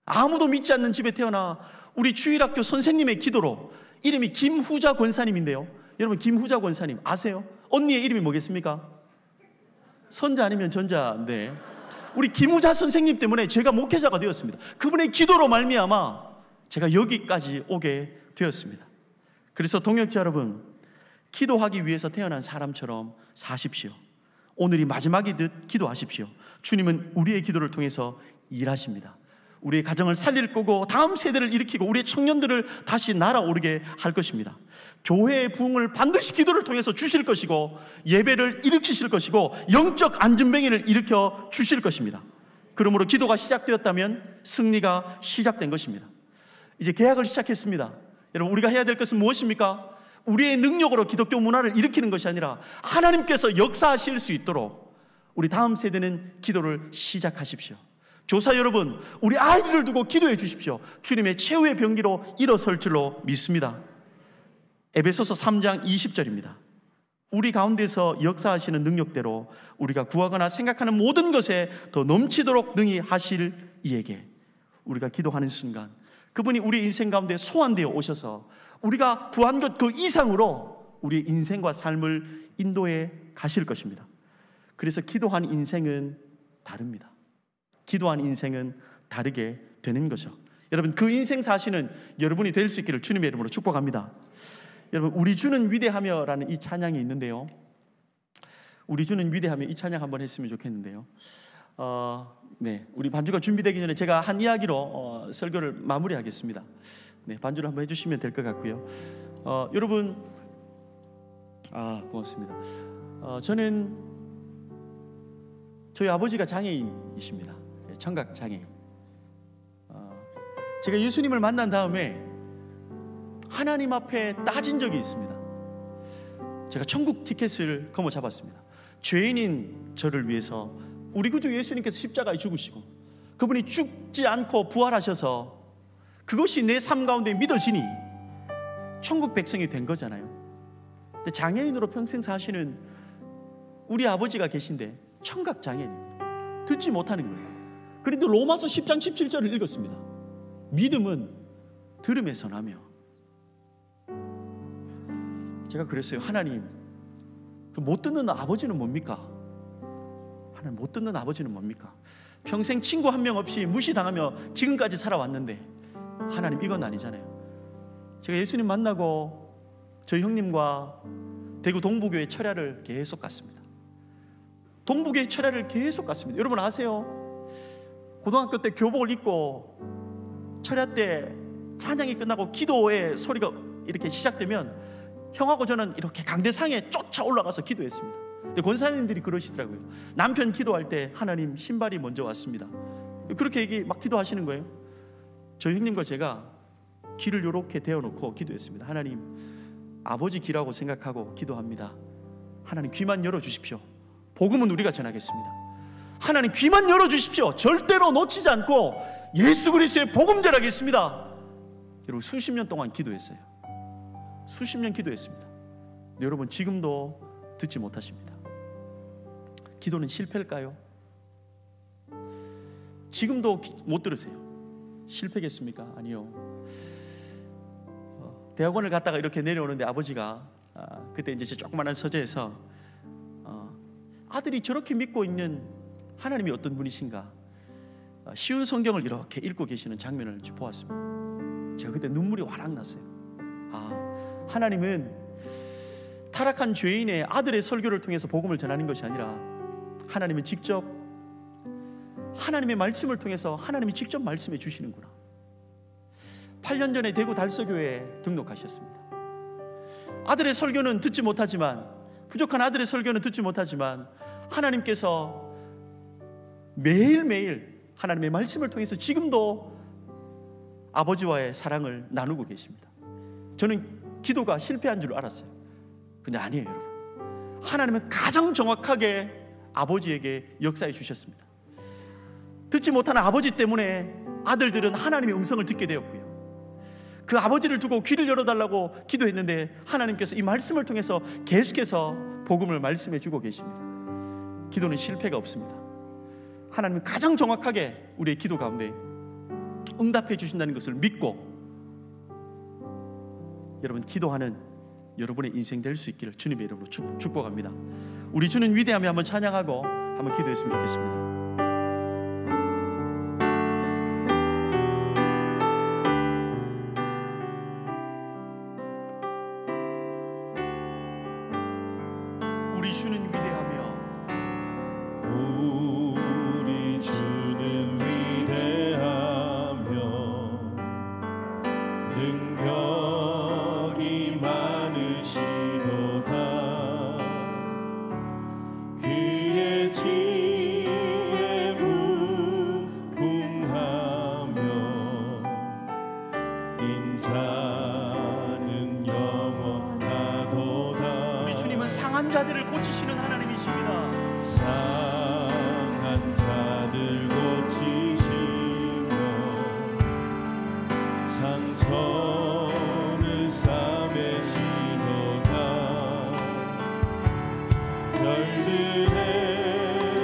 아무도 믿지 않는 집에 태어나 우리 주일학교 선생님의 기도로, 이름이 김후자 권사님인데요. 여러분, 김후자 권사님 아세요? 언니의 이름이 뭐겠습니까? 선자 아니면 전자인데 우리 김후자 선생님 때문에 제가 목회자가 되었습니다. 그분의 기도로 말미암아 제가 여기까지 오게 되었습니다. 그래서 동역자 여러분, 기도하기 위해서 태어난 사람처럼 사십시오. 오늘이 마지막이듯 기도하십시오. 주님은 우리의 기도를 통해서 일하십니다. 우리의 가정을 살릴 거고 다음 세대를 일으키고 우리의 청년들을 다시 날아오르게 할 것입니다. 교회의 부흥을 반드시 기도를 통해서 주실 것이고 예배를 일으키실 것이고 영적 안전뱅이를 일으켜 주실 것입니다. 그러므로 기도가 시작되었다면 승리가 시작된 것입니다. 이제 개혁을 시작했습니다. 여러분, 우리가 해야 될 것은 무엇입니까? 우리의 능력으로 기독교 문화를 일으키는 것이 아니라 하나님께서 역사하실 수 있도록 우리 다음 세대는 기도를 시작하십시오. 조사 여러분, 우리 아이들을 두고 기도해 주십시오. 주님의 최후의 병기로 일어설 줄로 믿습니다. 에베소서 3장 20절입니다. 우리 가운데서 역사하시는 능력대로 우리가 구하거나 생각하는 모든 것에 더 넘치도록 능히 하실 이에게, 우리가 기도하는 순간 그분이 우리 인생 가운데 소환되어 오셔서 우리가 구한 것 그 이상으로 우리의 인생과 삶을 인도해 가실 것입니다. 그래서 기도한 인생은 다릅니다. 기도한 인생은 다르게 되는 거죠. 여러분, 그 인생 사시는 여러분이 될 수 있기를 주님의 이름으로 축복합니다. 여러분, 우리 주는 위대하며라는 이 찬양이 있는데요, 우리 주는 위대하며, 이 찬양 한번 했으면 좋겠는데요, 우리 반주가 준비되기 전에 제가 한 이야기로 설교를 마무리하겠습니다. 반주를 한번 해주시면 될 것 같고요. 여러분, 고맙습니다. 저는 저희 아버지가 장애인이십니다. 청각 장애인. 제가 예수님을 만난 다음에 하나님 앞에 따진 적이 있습니다. 제가 천국 티켓을 거머 잡았습니다. 죄인인 저를 위해서 우리 구주 예수님께서 십자가에 죽으시고 그분이 죽지 않고 부활하셔서 그것이 내 삶 가운데 믿어지니 천국 백성이 된 거잖아요. 근데 장애인으로 평생 사시는 우리 아버지가 계신데 청각 장애인입니다. 듣지 못하는 거예요. 그런데 로마서 10장 17절을 읽었습니다. 믿음은 들음에서 나며. 제가 그랬어요. 하나님, 그 못 듣는 아버지는 뭡니까? 하나님, 못 듣는 아버지는 뭡니까? 평생 친구 한 명 없이 무시당하며 지금까지 살아왔는데 하나님, 이건 아니잖아요. 제가 예수님 만나고 저희 형님과 대구 동부교회 철야를 계속 갔습니다. 동부교회 철야를 계속 갔습니다. 여러분 아세요? 고등학교 때 교복을 입고 철야 때 찬양이 끝나고 기도의 소리가 이렇게 시작되면 형하고 저는 이렇게 강대상에 쫓아 올라가서 기도했습니다. 근데 권사님들이 그러시더라고요. 남편 기도할 때 하나님, 신발이 먼저 왔습니다. 그렇게 막 기도하시는 거예요. 저희 형님과 제가 길을 이렇게 대어놓고 기도했습니다. 하나님, 아버지 길하고 생각하고 기도합니다. 하나님, 귀만 열어주십시오. 복음은 우리가 전하겠습니다. 하나님, 귀만 열어주십시오. 절대로 놓치지 않고 예수 그리스도의 복음 전하겠습니다. 여러분, 수십 년 동안 기도했어요. 수십 년 기도했습니다. 근데 여러분, 지금도 듣지 못하십니다. 기도는 실패일까요? 지금도 못 들으세요. 실패겠습니까? 아니요. 대학원을 갔다가 이렇게 내려오는데 아버지가 그때 이제 조그마한 서재에서 아들이 저렇게 믿고 있는 하나님이 어떤 분이신가, 쉬운 성경을 이렇게 읽고 계시는 장면을 보았습니다. 제가 그때 눈물이 와락 났어요. 하나님은 타락한 죄인의 아들의 설교를 통해서 복음을 전하는 것이 아니라 하나님은 직접 하나님의 말씀을 통해서 하나님이 직접 말씀해 주시는구나. 8년 전에 대구 달서교회에 등록하셨습니다. 아들의 설교는 듣지 못하지만, 부족한 아들의 설교는 듣지 못하지만 하나님께서 매일매일 하나님의 말씀을 통해서 지금도 아버지와의 사랑을 나누고 계십니다. 저는 기도가 실패한 줄 알았어요. 근데 아니에요, 여러분. 하나님은 가장 정확하게 아버지에게 역사해 주셨습니다. 듣지 못하는 아버지 때문에 아들들은 하나님의 음성을 듣게 되었고요. 그 아버지를 두고 귀를 열어달라고 기도했는데 하나님께서 이 말씀을 통해서 계속해서 복음을 말씀해 주고 계십니다. 기도는 실패가 없습니다. 하나님은 가장 정확하게 우리의 기도 가운데 응답해 주신다는 것을 믿고, 여러분, 기도하는 여러분의 인생 될 수 있기를 주님의 이름으로 축복합니다. 우리 주는 위대하며 한번 찬양하고 한번 기도했으면 좋겠습니다. 우리 주는 위대하며, 우리 주는 위대하며 능력이 많으시도다. 그의 지혜 무궁하며 인자는 영원하도다. 우리 주님은 상한 자들을 고치시는 하나님이십니다. 상한 자들 고치시며 상처를 싸매시도다. 별들의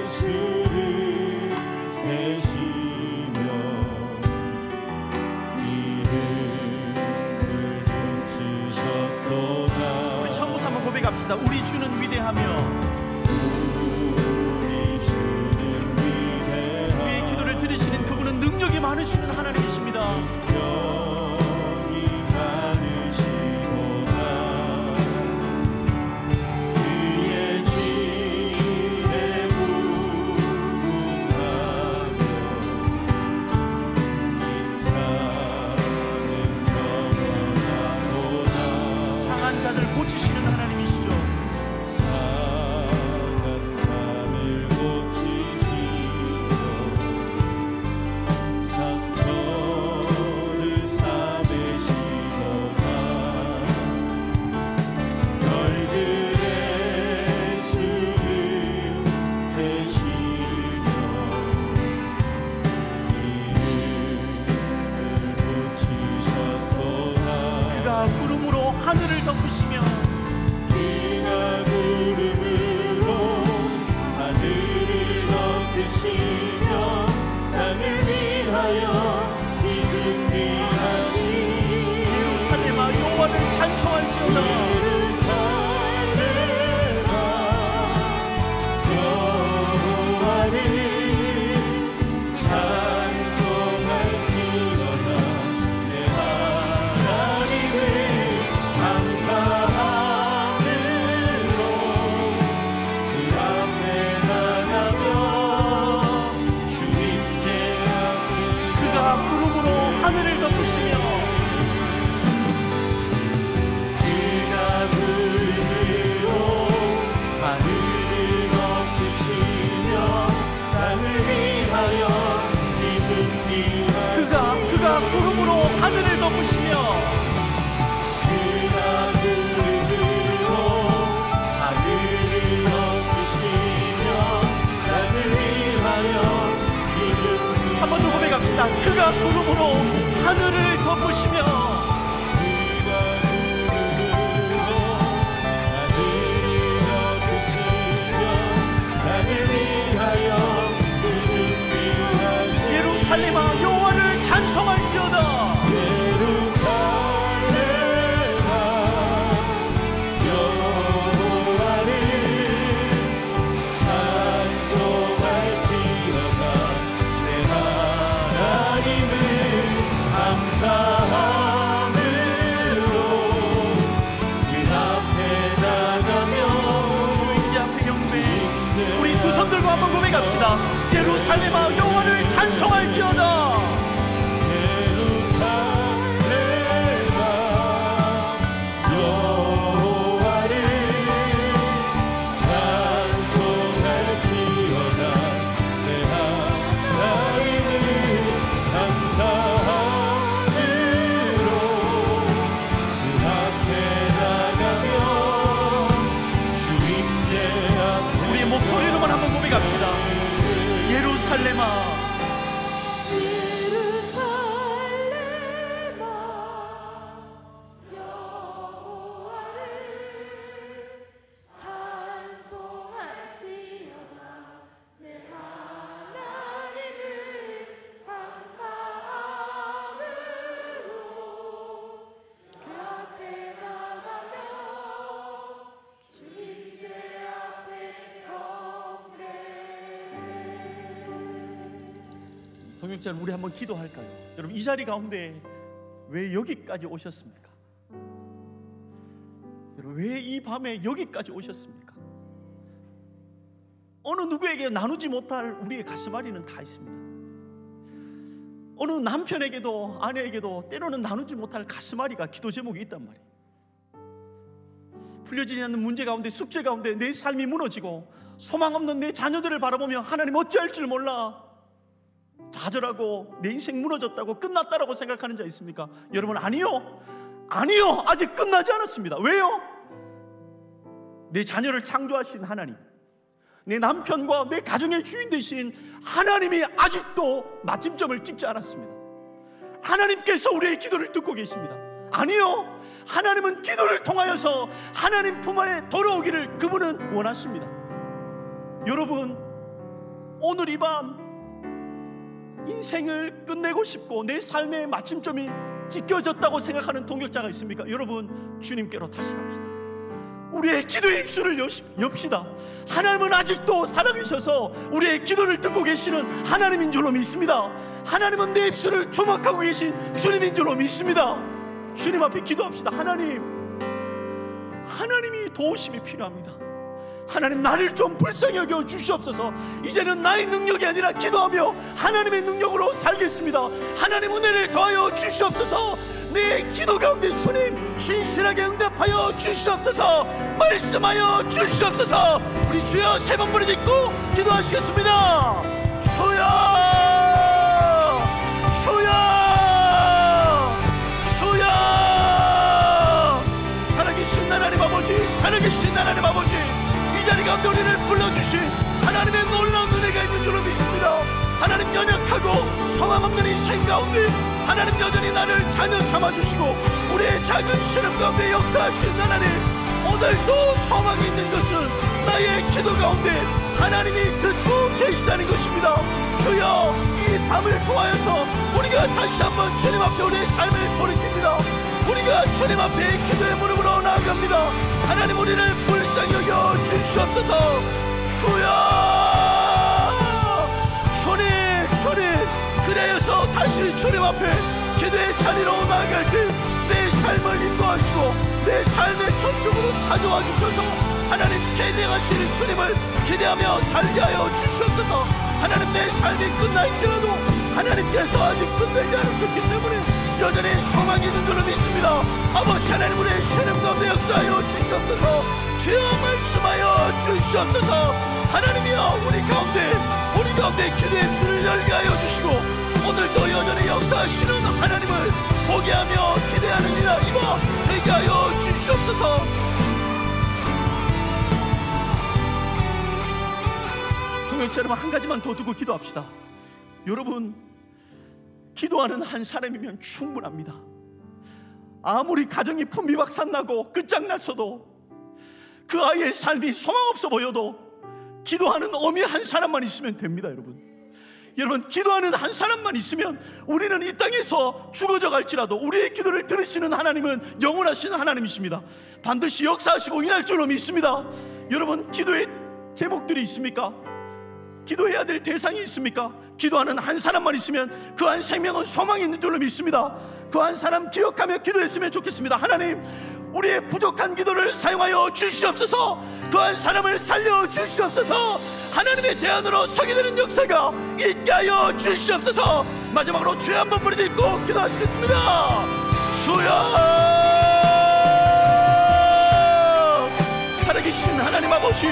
수를 세시며 이름을 붙이셨도다. 우리 처음부터 한번 고백합시다. 우리 주는 위대하며, 우리의 기도를 들으시는 그분은 능력이 많으시는 하나님이십니다. 자들 고치시는 하나님이시죠. 상한 자를 고치시며 상처를 삼으시도다. 별들의 수를 세시며 이름을 고치셨도다. 그가 구름으로 하늘을 덮으시며 그가 구름으로 하늘을 덮으시며 땅을 위하여 준비하시니 예루살렘아 여호와를 찬송할지어다. 예루살렘아 여호와를 찬송할지어다. 내 하나님을 감사함으로 그 앞에 나가며 주님께 그가 구름으로 하늘을 덮으시며 그가 구름으로 하늘을 덮으시며 땅을 위하여 준비하시니 그가 구름으로 하늘을 덮으시며 그가 구름으로 하늘을 덮으시며 땅을 위하여 준비하시니 한 번 더 고백합시다. 그가 구름으로 하늘을 덮으시며 그가 구름으로 하늘을 덮으시며 땅을 위하여 준비하시니 예루살렘아 여호와를 찬송할지어다. 예루살렘아 여호와를 찬송할지어다. 내 하나님을 감사함으로 그 앞에 나가며 주인의 앞에 경배. 우리 두 손 들고 한번 고백합시다. 예루살렘아 여호와를 찬송할지어다. 예루살렘아 여호와를 찬송할지어다. 내 하나님을 감사함으로 그 앞에 나가며 주님께 앞에 우리의 목소리로만 한번 고백합시다. 예루살렘아 예루살렘아 여호와를 찬송할지어다. 내 하나님을 감사함으로 그 앞에 나가며 주님께 앞에 경배. 동역자는 우리 한번 기도할까요? 여러분 이 자리 가운데 왜 여기까지 오셨습니까? 여러분 왜 이 밤에 여기까지 오셨습니까? 어느 누구에게 나누지 못할 우리의 가슴앓이는 다 있습니다. 어느 남편에게도 아내에게도 때로는 나누지 못할 가슴앓이가 기도 제목이 있단 말이에요. 풀려지지 않는 문제 가운데 숙제 가운데 내 삶이 무너지고 소망 없는 내 자녀들을 바라보며 하나님 어찌할 줄 몰라 좌절하고 내 인생 무너졌다고 끝났다라고 생각하는 자 있습니까? 여러분 아니요 아직 끝나지 않았습니다. 왜요? 내 자녀를 창조하신 하나님, 내 남편과 내 가정의 주인 되신 하나님이 아직도 마침점을 찍지 않았습니다. 하나님께서 우리의 기도를 듣고 계십니다. 아니요, 하나님은 기도를 통하여서 하나님 품 안에 돌아오기를 그분은 원하십니다. 여러분 오늘 이 밤 인생을 끝내고 싶고 내 삶의 마침점이 찢겨졌다고 생각하는 동역자가 있습니까? 여러분 주님께로 다시 갑시다. 우리의 기도의 입술을 엽시다. 하나님은 아직도 살아계셔서 우리의 기도를 듣고 계시는 하나님인 줄로 믿습니다. 하나님은 내 입술을 주목하고 계신 주님인 줄로 믿습니다. 주님 앞에 기도합시다. 하나님이 도우심이 필요합니다. 하나님 나를 좀 불쌍히 여겨 주시옵소서. 이제는 나의 능력이 아니라 기도하며 하나님의 능력으로 살겠습니다. 하나님 은혜를 더하여 주시옵소서. 내 기도 가운데 주님 신실하게 응답하여 주시옵소서. 말씀하여 주시옵소서. 우리 주여 세 번 부르짖고 기도하시겠습니다. 주여 주여 주여. 살아계신 하나님 아버지, 살아계신 하나님 아버지, 이 자리 가운데 우리를 불러주신 하나님의 놀라운 은혜가 있는 줄로 믿습니다. 하나님 연약하고 소망 없는 인생 가운데 하나님 여전히 나를 자녀 삼아주시고 우리의 작은 시름 가운데 역사하신 하나님, 오늘도 소망이 있는 것은 나의 기도 가운데 하나님이 듣고 계시다는 것입니다. 주여, 이 밤을 통하여서 우리가 다시 한번 주님 앞에 우리의 삶을 돌이킵니다. 우리가 주님 앞에 기도의 무릎으로 나아갑니다. 하나님, 우리를 불쌍히 여겨 주시옵소서. 주여 주님, 그래서 다시 주님 앞에 기도의 자리로 나아갈 때 내 삶을 인도하시고 내 삶의 전적으로 찾아와 주셔서 하나님 세대하시는 주님을 기대하며 살게 하여 주시옵소서. 하나님, 내 삶이 끝날지라도 하나님께서 아직 끝내지 않으셨기 때문에 여전히 소망이 있는 줄로 믿습니다. 아버지 하나님, 우리의 시름 가운데 역사하여 주시옵소서. 주여 말씀하여 주시옵소서. 하나님이여, 우리 가운데 기도의 문을 열게 하여 주시고 오늘도 여전히 역사하시는 하나님을 보게 하며 기대하는 이나 이와 되게 하여 주시옵소서. 동역자 여러분, 한 가지만 더 두고 기도합시다. 여러분, 기도하는 한 사람이면 충분합니다. 아무리 가정이 풍비박산나고 끝장났어도 그 아이의 삶이 소망 없어 보여도 기도하는 어미 한 사람만 있으면 됩니다. 여러분, 기도하는 한 사람만 있으면 우리는 이 땅에서 죽어져 갈지라도 우리의 기도를 들으시는 하나님은 영원하신 하나님이십니다. 반드시 역사하시고 일할 줄로 믿습니다. 여러분, 기도의 제목들이 있습니까? 기도해야 될 대상이 있습니까? 기도하는 한 사람만 있으면 그 한 생명은 소망이 있는 줄로 믿습니다. 그 한 사람 기억하며 기도했으면 좋겠습니다. 하나님, 우리의 부족한 기도를 사용하여 주시옵소서. 그 한 사람을 살려 주시옵소서. 하나님의 대안으로 서게 되는 역사가 있게 하여 주시옵소서. 마지막으로 주여 한번 부르짖고 기도하시겠습니다. 주여, 살아계신 하나님 아버지,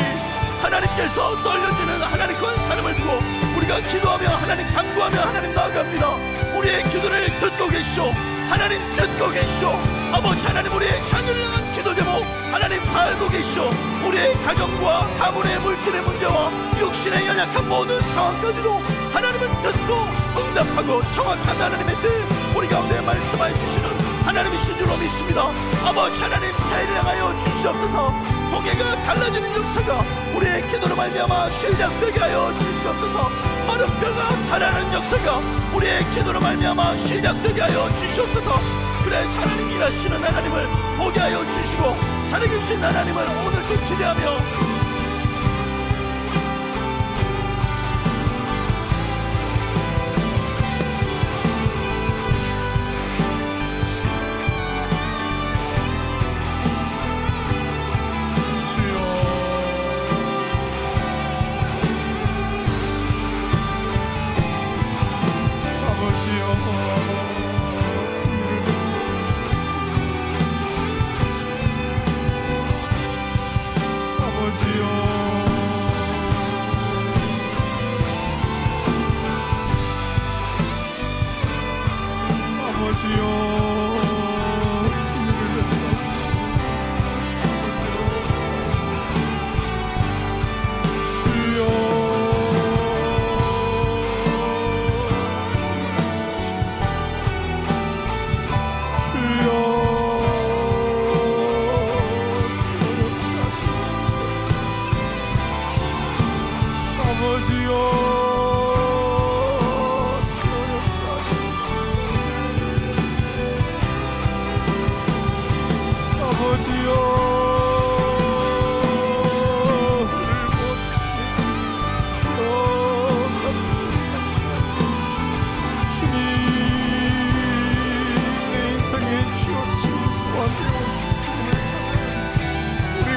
하나님께서 떨려지는 하나님 그 한 사람을 두고 우리가 기도하며 하나님 간구하며 하나님 나아갑니다. 우리의 기도를 듣고 계시오. 하나님 듣고 계시오. 아버지 하나님, 우리의 자녀를 향한 기도 제목 하나님 다 알고 계시오. 우리의 가정과 가문의 물질의 문제와 육신의 연약한 모든 상황까지도 하나님은 듣고 응답하고 정확한 하나님의 뜻 우리 가운데 말씀하여 주시는 하나님이신 줄로 믿습니다. 아버지 하나님, 새해를 향하여 주시옵소서. 고개가 달라지는 역사가 우리의 기도로 말미암아 시작되게 하여 주시옵소서. 마른 뼈가 살아나는 역사가 우리의 기도로 말미암아 시작되게 하여 주시옵소서. 그래, 하나님 일하시는 하나님을 보게 하여 주시고 살아계신 하나님을 오늘도 기대하며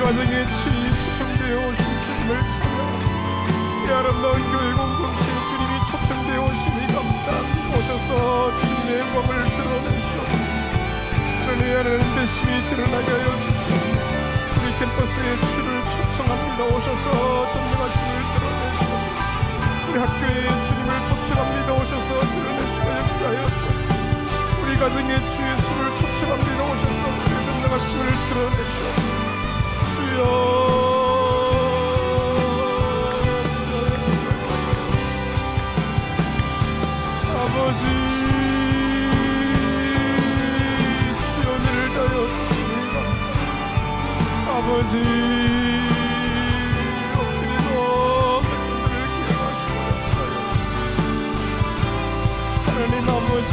가정의 친히 초청되어 오신 주님을 찬양합니다. 이 아름다운 교회 공동체에 주님이 초청되어 오시니 감사합니다. 오셔서 주님의 영광을 드러내시옵소서. 하나님 되심이 드러나게 하여 주시옵소서. 우리 캠퍼스에 주를 초청합니다. 오셔서 전능하심을 드러내시옵소서. 우리 학교에 주님을 초청합니다. 오셔서 드러내시고 역사하여 주옵소서. 우리 가정에 주 예수를 초청합니다. 오셔서 주의 전능하심을 드러내시옵소서. 주여 아버지 주여 은혜를 다하여 주시니 감사합니다. 아버지 엎드리고 백성들을 기억하시고 역사하여 하나님 아버지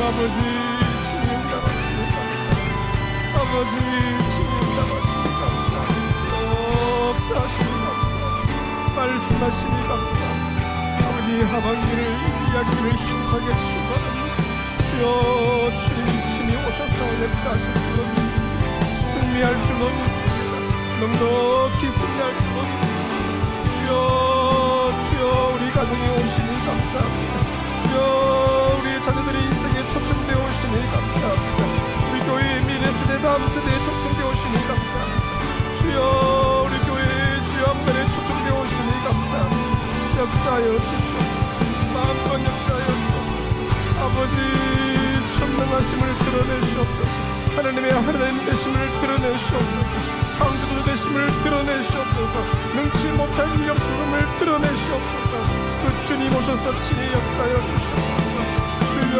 아버지 주님 나가시니 감사합니다. 아버지 주님 나가시니 감사합니다. 역사하시니 감사합니다. 말씀하시니 감사합니다. 아버지 하반기를 이야기를 힘차게 축원합니다. 주여 주님 친히 오셔서 역사하실 줄로 믿습니다. 승리할 줄로 믿습니다. 넉넉히 승리할 줄로 믿습니다. 주여 우리 가정에 오시니 감사합니다. 주여 우리의 자녀들이 인생에 초청되어 오시니 감사합니다. 우리 교회의 미래 세대 다음 세대에 초청되어 오시니 감사합니다. 주여 우리 교회의 주여 한번에 초청되어 오시니 감사합니다. 역사하여 주시옵소서. 마음껏 역사하여 주옵소서. 아버지 천명하심을 드러내시옵소서. 하나님의 하나님 되심을 드러내시옵소서. 창조주 되심을 드러내시옵소서. 능치 못할 위협스러움을 드러내시옵소서. 그 주님 오셔서 친히 역사하여 주시옵소서. 주여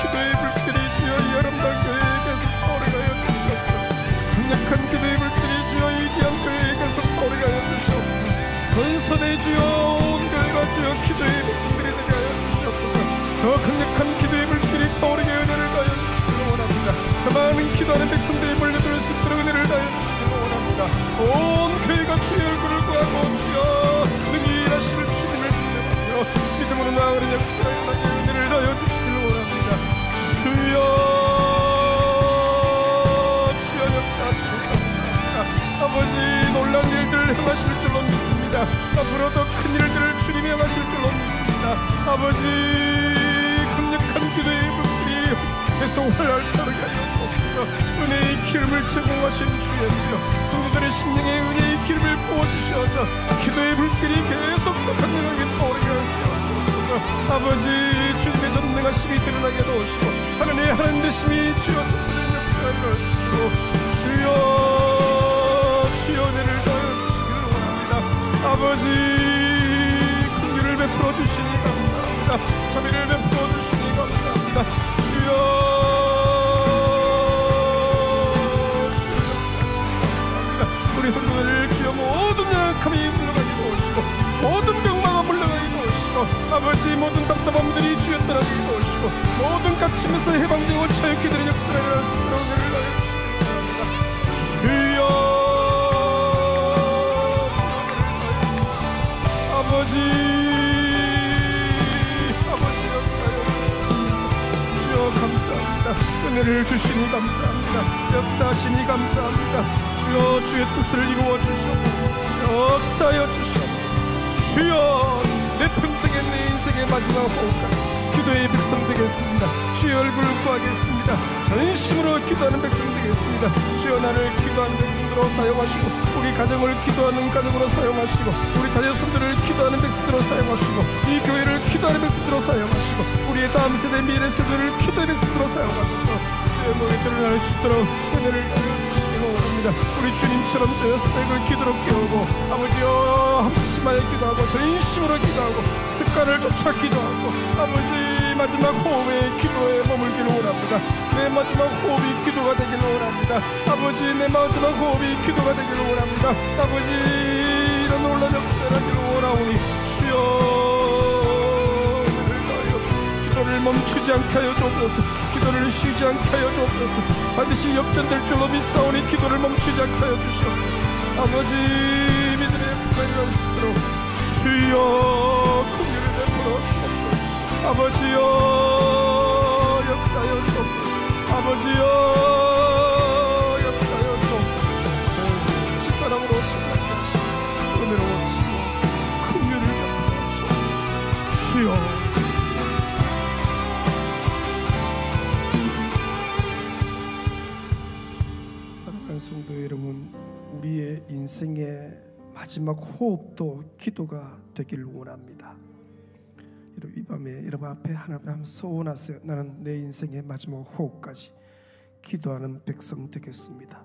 기도의 불길이 주여 이 아름다운 교회에 계속 타오르게 하여 주시옵소서. 강력한 기도의 불길이 주여 이 귀한 교회에 계속 타오르게 하여 주시옵소서. 전선의 주여 온 교회가 주여 기도의 백성들이 되게 하여 주시옵소서. 더 강력한 기도의 불길이 타오르게 은혜를 다하여 주시기를 원합니다. 더 많은 기도하는 백성들이 몰려들 수 있도록 은혜를 다하여 주시기를 원합니다. 온 교회가 주의 얼굴을 구하고 주여 능히 일하시는 주님을 기대하며 믿음으로 나아가는 역사에 나의 은혜를 다하여 주시기를 원합니다. 주여 역사하시는 감사합니다. 아버지 놀라운 일들을 행하실 줄로 믿습니다. 앞으로 더 큰 일들을 주님이 행하실 줄로 믿습니다. 아버지 강력한 기도의 불길이 계속 활활타오르게 하여 주옵소서. 은혜의 기름을 제공하신 주 예수여 성도들의 심령에 은혜의 기름을 부어주셔서 기도의 불길이 계속 더 강력하게 타오르게 하여 주옵소서. 아버지 주님의 전능하심이 드러나게 도우시고 하나님의 하나님 되심이 주여 성도들의 역사하여 주시고 주여 은혜를 더하여 주시기를 원합니다. 아버지 긍휼을 베풀어 주시니 감사합니다. 자비를 베풀어 주시니 감사합니다. 주여 우리 성도들 주여 모든 약함이 물러가게 도우시고 모든 병마가 물러가게 도우시고 아버지 모든 답답함들이 주여 떠나게 도우시고 모든 깍짐에서 해방되고 자유케 되는 역사를 할 수 있도록 은혜를 다하여 주시기 바랍니다. 주여 아버지 역사하여 주시옵소서. 주여 감사합니다. 은혜를 주시니 감사합니다. 역사하시니 감사합니다. 주여 주의 뜻을 이루어 주시옵소서. 역사하여 주시옵소서. 주여 내 평생에 내 인생의 마지막 호흡까지 기도의 백성 되겠습니다. 주의 얼굴을 구하겠습니다. 전심으로 기도하는 백성 되겠습니다. 주여 나를 기도하는 백성으로 사용하시고 우리 가정을 기도하는 가정으로 사용하시고 우리 자녀손들을 기도하는 백성으로 사용하시고 이 교회를 기도하는 백성으로 사용하시고 우리의 다음 세대 미래 세대를 기도의 백성으로 사용하셔서 주의 목에 드러날 수 있도록 은혜를 주시기 원합니다. 우리 주님처럼 저 스펙을 기도로 깨우고 아버지여 합심하여 기도하고 전심으로 기도하고 습관을 쫓아 기도하고 아버지 마지막 호흡에 기도에 머물기를 원합니다. 내 마지막 호흡이 기도가 되기를 원합니다. 아버지 내 마지막 호흡이 기도가 되기를 원합니다. 아버지 이런 놀라운 역사를 하기를 원하오니 주여 기도를 멈추지 않게 하여 주옵소서. 기도를 쉬지 않게 하여 주옵소서. 반드시 역전될 줄로 믿사오니 기도를 멈추지 않게 하여 주시옵소서. 아버지 믿음의 순간이라는 스스로 주여 긍휼을 베풀어 주옵소서. 아버지여 역사여 주옵소서. 아버지여 역사여 주옵소서. 십사랑으로 주옵소서. 은혜로우시고 긍휼을 베풀어 주옵소서. 주여 성도 여러분, 우리의 인생의 마지막 호흡도 기도가 되기를 원합니다. 여러분, 이 밤에 여러분 앞에 하나님 앞에 한번 서원하세요. 나는 내 인생의 마지막 호흡까지 기도하는 백성 되겠습니다.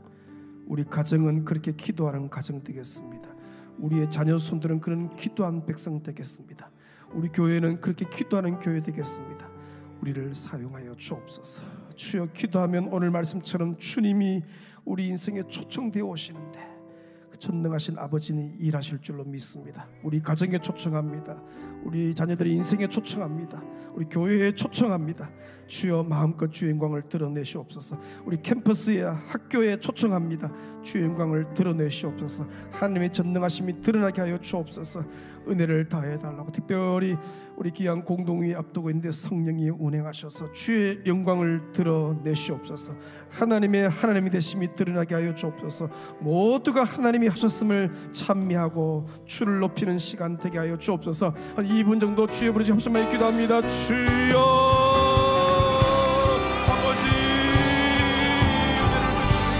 우리 가정은 그렇게 기도하는 가정 되겠습니다. 우리의 자녀 손들은 그런 기도하는 백성 되겠습니다. 우리 교회는 그렇게 기도하는 교회 되겠습니다. 우리를 사용하여 주옵소서. 주여, 기도하면 오늘 말씀처럼 주님이 우리 인생에 초청되어 오시는데 그 전능하신 아버지는 일하실 줄로 믿습니다. 우리 가정에 초청합니다. 우리 자녀들의 인생에 초청합니다. 우리 교회에 초청합니다. 주여, 마음껏 주의 영광을 드러내시옵소서. 우리 캠퍼스에 학교에 초청합니다. 주의 영광을 드러내시옵소서. 하나님의 전능하심이 드러나게 하여 주옵소서. 은혜를 다해 달라고 특별히 우리 귀한 공동회에 앞두고 있는데 성령이 운행하셔서 주의 영광을 드러내시옵소서. 하나님이 되심이 드러나게 하여 주옵소서. 모두가 하나님이 하셨음을 찬미하고 주를 높이는 시간 되게 하여 주옵소서. 한 2분 정도 주의 부르짖어 합심하여 기도합니다. 주여 아버지,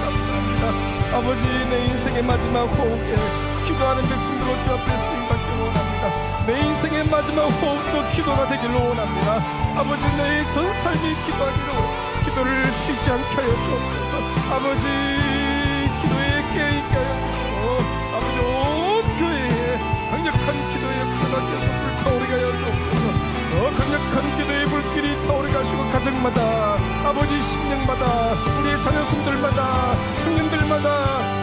감사합니다. 아버지, 내 인생의 마지막 호흡에 기도하는 백성들로 주 앞에 쓰임받기 원합니다. 내 인생의 마지막 호흡도 기도가 되기를 원합니다. 아버지, 내 전 삶이 기도를 쉬지 않게 하여 주옵소서. 아버지, 기도에 깨어있게 하여 주시고 아버지, 온 교회에 강력한 기도의 역사가 계속 불타오르게 하여 주옵소서. 강력한 기도의 불길이 타오르게 하시고 가정마다, 아버지 심령마다, 우리의 자녀 손들마다, 청년들마다,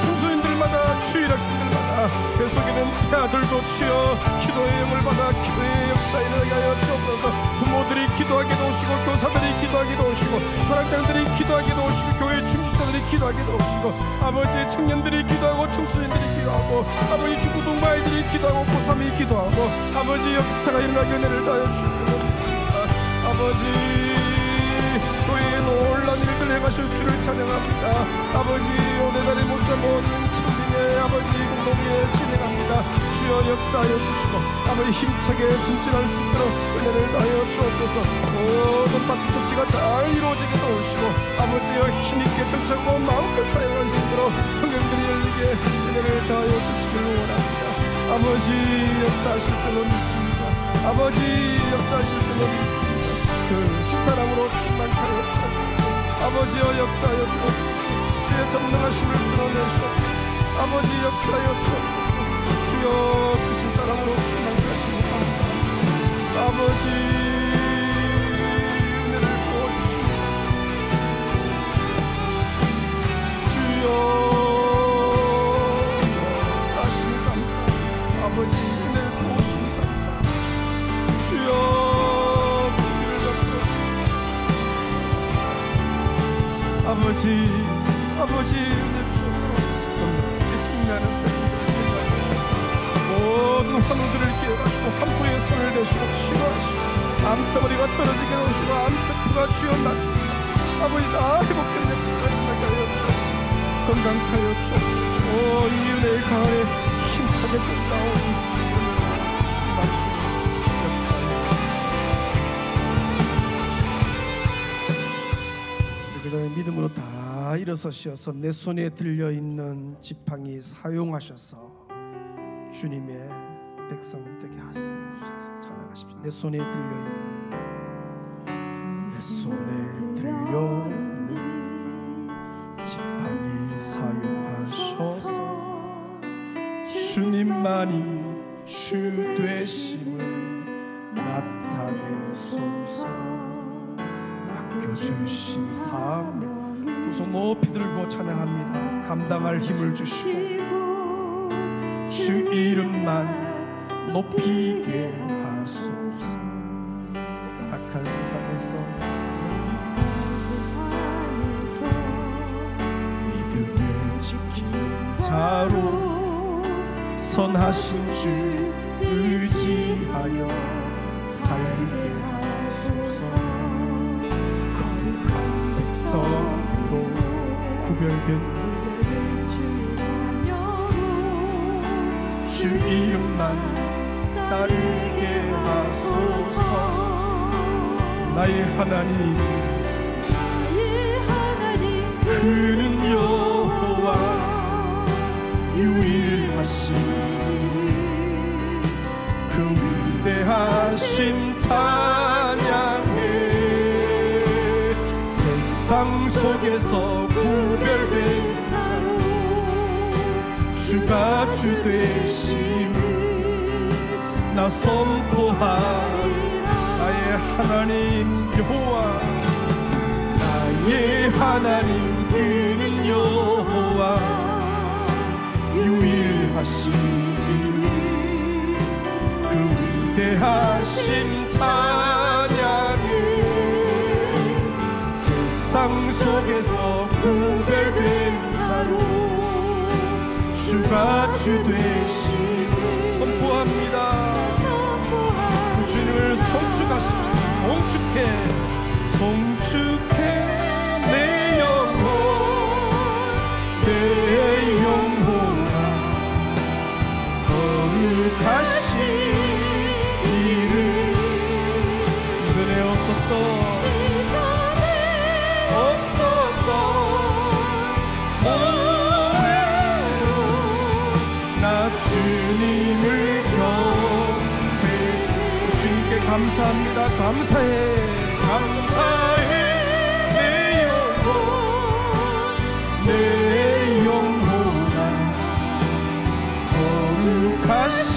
청소년들마다, 주일 학생들마다, 뱃속에는 태아들도 주여 기도의 영을 받아 기도의 역사에 일어나게 하여 주옵소서. 부모들이 기도하게 도우시고, 교사들이 기도하게 도우시고, 사랑장들이 기도하게 도우시고, 교회 중직자들이 기도하게 도우시고, 아버지 청년들이 기도하고, 청소년들이 기도하고, 아버지 중고등부 아이들이 기도하고, 고3이 기도하고, 아버지 역사가 일어나게 은혜를 다하여 주실 줄로 믿습니다. 아버지, 교회에 놀라운 일들 행하실 주를 찬양합니다. 아버지, 오늘날의 목사 모든 천민의 아버지 공동회에 진행합니다. 주여 역사하여 주시고, 아버지 힘차게 진진할 수 있도록 은혜를 다하여 주옵소서. 모든 박수치가 잘 이루어지게 도우시고, 아버지여 힘있게 정착하고 마음껏 사용할 수 있도록 성경들이 열리게 은혜를 다하여 주시기를 원합니다. 아버지 역사하실 줄로 믿습니다. 아버지 역사하실 줄로 믿습니다. 그 신사랑으로 충만하여 주옵소서. 아버지여 역사하여 주옵소서. 주의 전능하심을 드러내시옵소서. 아버지 역사하여 주옵소서. 주여 그 신사랑으로 충만하시니 감사합니다. 아버지 은혜를 부어주시옵소서. 주여 역사하시니 감사합니다. 아버지 은혜를 부어주시니 감사합니다. 주여 아버지 은혜 주셔서 승리하는 백성들을 기억하시고, 모든 환우들을 기억하시고, 환부의 손을 대시고 치료하시고, 암덩어리가 떨어지게 하시고, 암세포가 주였나 아버지 다 회복된 역사가 일어나게 하여 주옵소서. 건강케 하여 주옵소서. 이 은혜의 가을에 힘차게 쏟아오는 믿음으로 다 일어서셔서 내 손에 들려있는 지팡이 사용하셔서 주님의 백성 되게 하소서. 찬양하십시오. 내 손에 들려있는 지팡이 사용하셔서 주님만이 주 되심을 나타내소서. 맡겨주신 삶 두 손 높이 들고 찬양합니다. 감당할 힘을 주시고 주 이름만 높이게 하소서. 악한 세상에서 믿음을 지키는 자로 선하신 주 의지하여 살게 하소서. 거룩한 백성으로 구별된 주 이름만 따르게 하소서. 나의 하나님 그는 여호와 유일하신 그 위대하심 찬양해. 세상 속에서 구별된 자로 주가 주 되심을 나 선포하리. 나의 하나님 여호와 나의 하나님 그는 여호와 유일하신 그 위대하심 찬양해. 세상 속에서 구별된 자로 주가 주 되심을 선포합니다. 그 주님을 송축하십시오. 송축해 내 영혼 내 영혼아 거룩하신 이름. 이전에 없었던 주님을 경배해. 주님께 감사합니다. 감사해 내 영혼 내 영혼아 거룩하신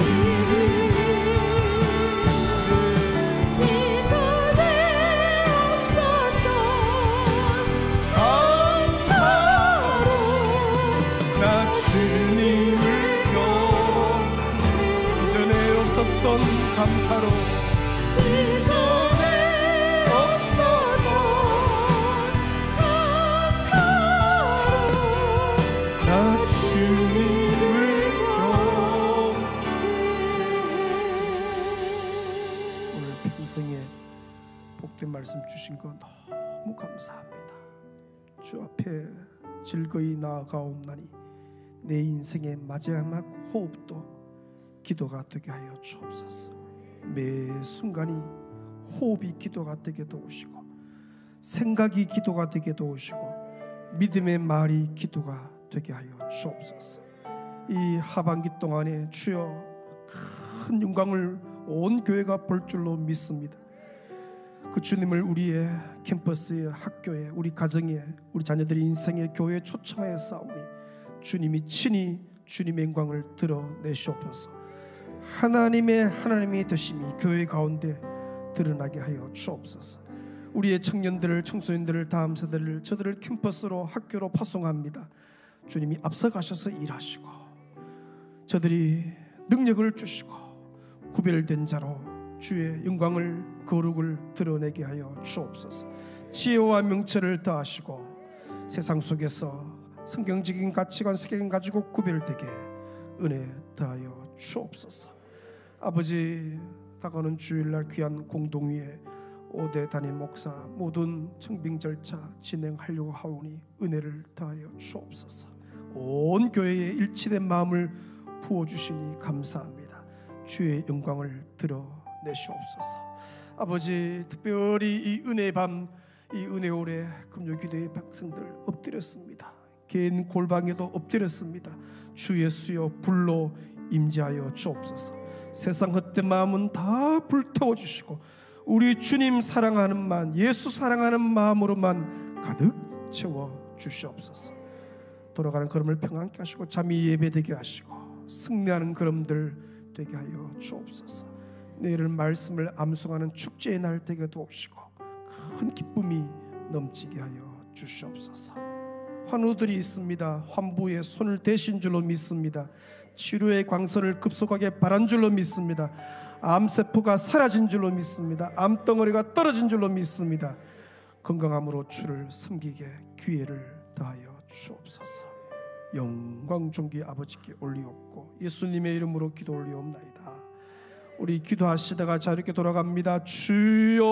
이름. 이전에 없었던 감사로 나 주님을 이전에 없었던 감사로 이전에 없었던 감사로 나 주님을 오늘 평생에 복된 말씀 주신 거 너무 감사합니다. 주 앞에 즐거이 나아가옵나니 내 인생의 마지막 호흡도 기도가 되게 하여 주옵소서. 매 순간이 호흡이 기도가 되게 도우시고 생각이 기도가 되게 도우시고 믿음의 말이 기도가 되게 하여 주옵소서. 이 하반기 동안에 주여 큰 영광을 온 교회가 볼 줄로 믿습니다. 그 주님을 우리의 캠퍼스에 학교에 우리 가정에 우리 자녀들의 인생에 교회에 초청하여 싸우니 주님이 친히 주님의 영광을 드러내시옵소서. 하나님의 되심이 교회 가운데 드러나게 하여 주옵소서. 우리의 청년들을 청소년들을 다음 세대를 저들을 캠퍼스로 학교로 파송합니다. 주님이 앞서가셔서 일하시고 저들이 능력을 주시고 구별된 자로 주의 영광을 거룩을 드러내게 하여 주옵소서. 지혜와 명철을 더하시고 세상 속에서 성경적인 가치관 세계관 가지고 구별되게 은혜 더하여 주옵소서. 아버지, 다가오는 주일날 귀한 공동위에 5대 담임 목사 모든 청빙 절차 진행하려고 하오니 은혜를 더하여 주옵소서. 온 교회에 일치된 마음을 부어주시니 감사합니다. 주의 영광을 드러내시옵소서. 아버지, 특별히 이 은혜의 밤, 이 은혜오래 금요기도의 백성들 엎드렸습니다. 개인 골방에도 엎드렸습니다. 주 예수여 불로 임재하여 주옵소서. 세상 헛된 마음은 다 불태워주시고 우리 주님 사랑하는 만, 예수 사랑하는 마음으로만 가득 채워 주시옵소서. 돌아가는 걸음을 평안케 하시고 잠이 예배되게 하시고 승리하는 걸음들 되게 하여 주옵소서. 내일 말씀을 암송하는 축제의 날 되게 도우시고 큰 기쁨이 넘치게 하여 주시옵소서. 환우들이 있습니다. 환부에 손을 대신 줄로 믿습니다. 치료의 광선을 급속하게 바란 줄로 믿습니다. 암세포가 사라진 줄로 믿습니다. 암덩어리가 떨어진 줄로 믿습니다. 건강함으로 주를 섬기게 기회를 더하여 주옵소서. 영광 존귀 아버지께 올리옵고 예수님의 이름으로 기도 올리옵나이다. 우리 기도하시다가 자유롭게 돌아갑니다. 주여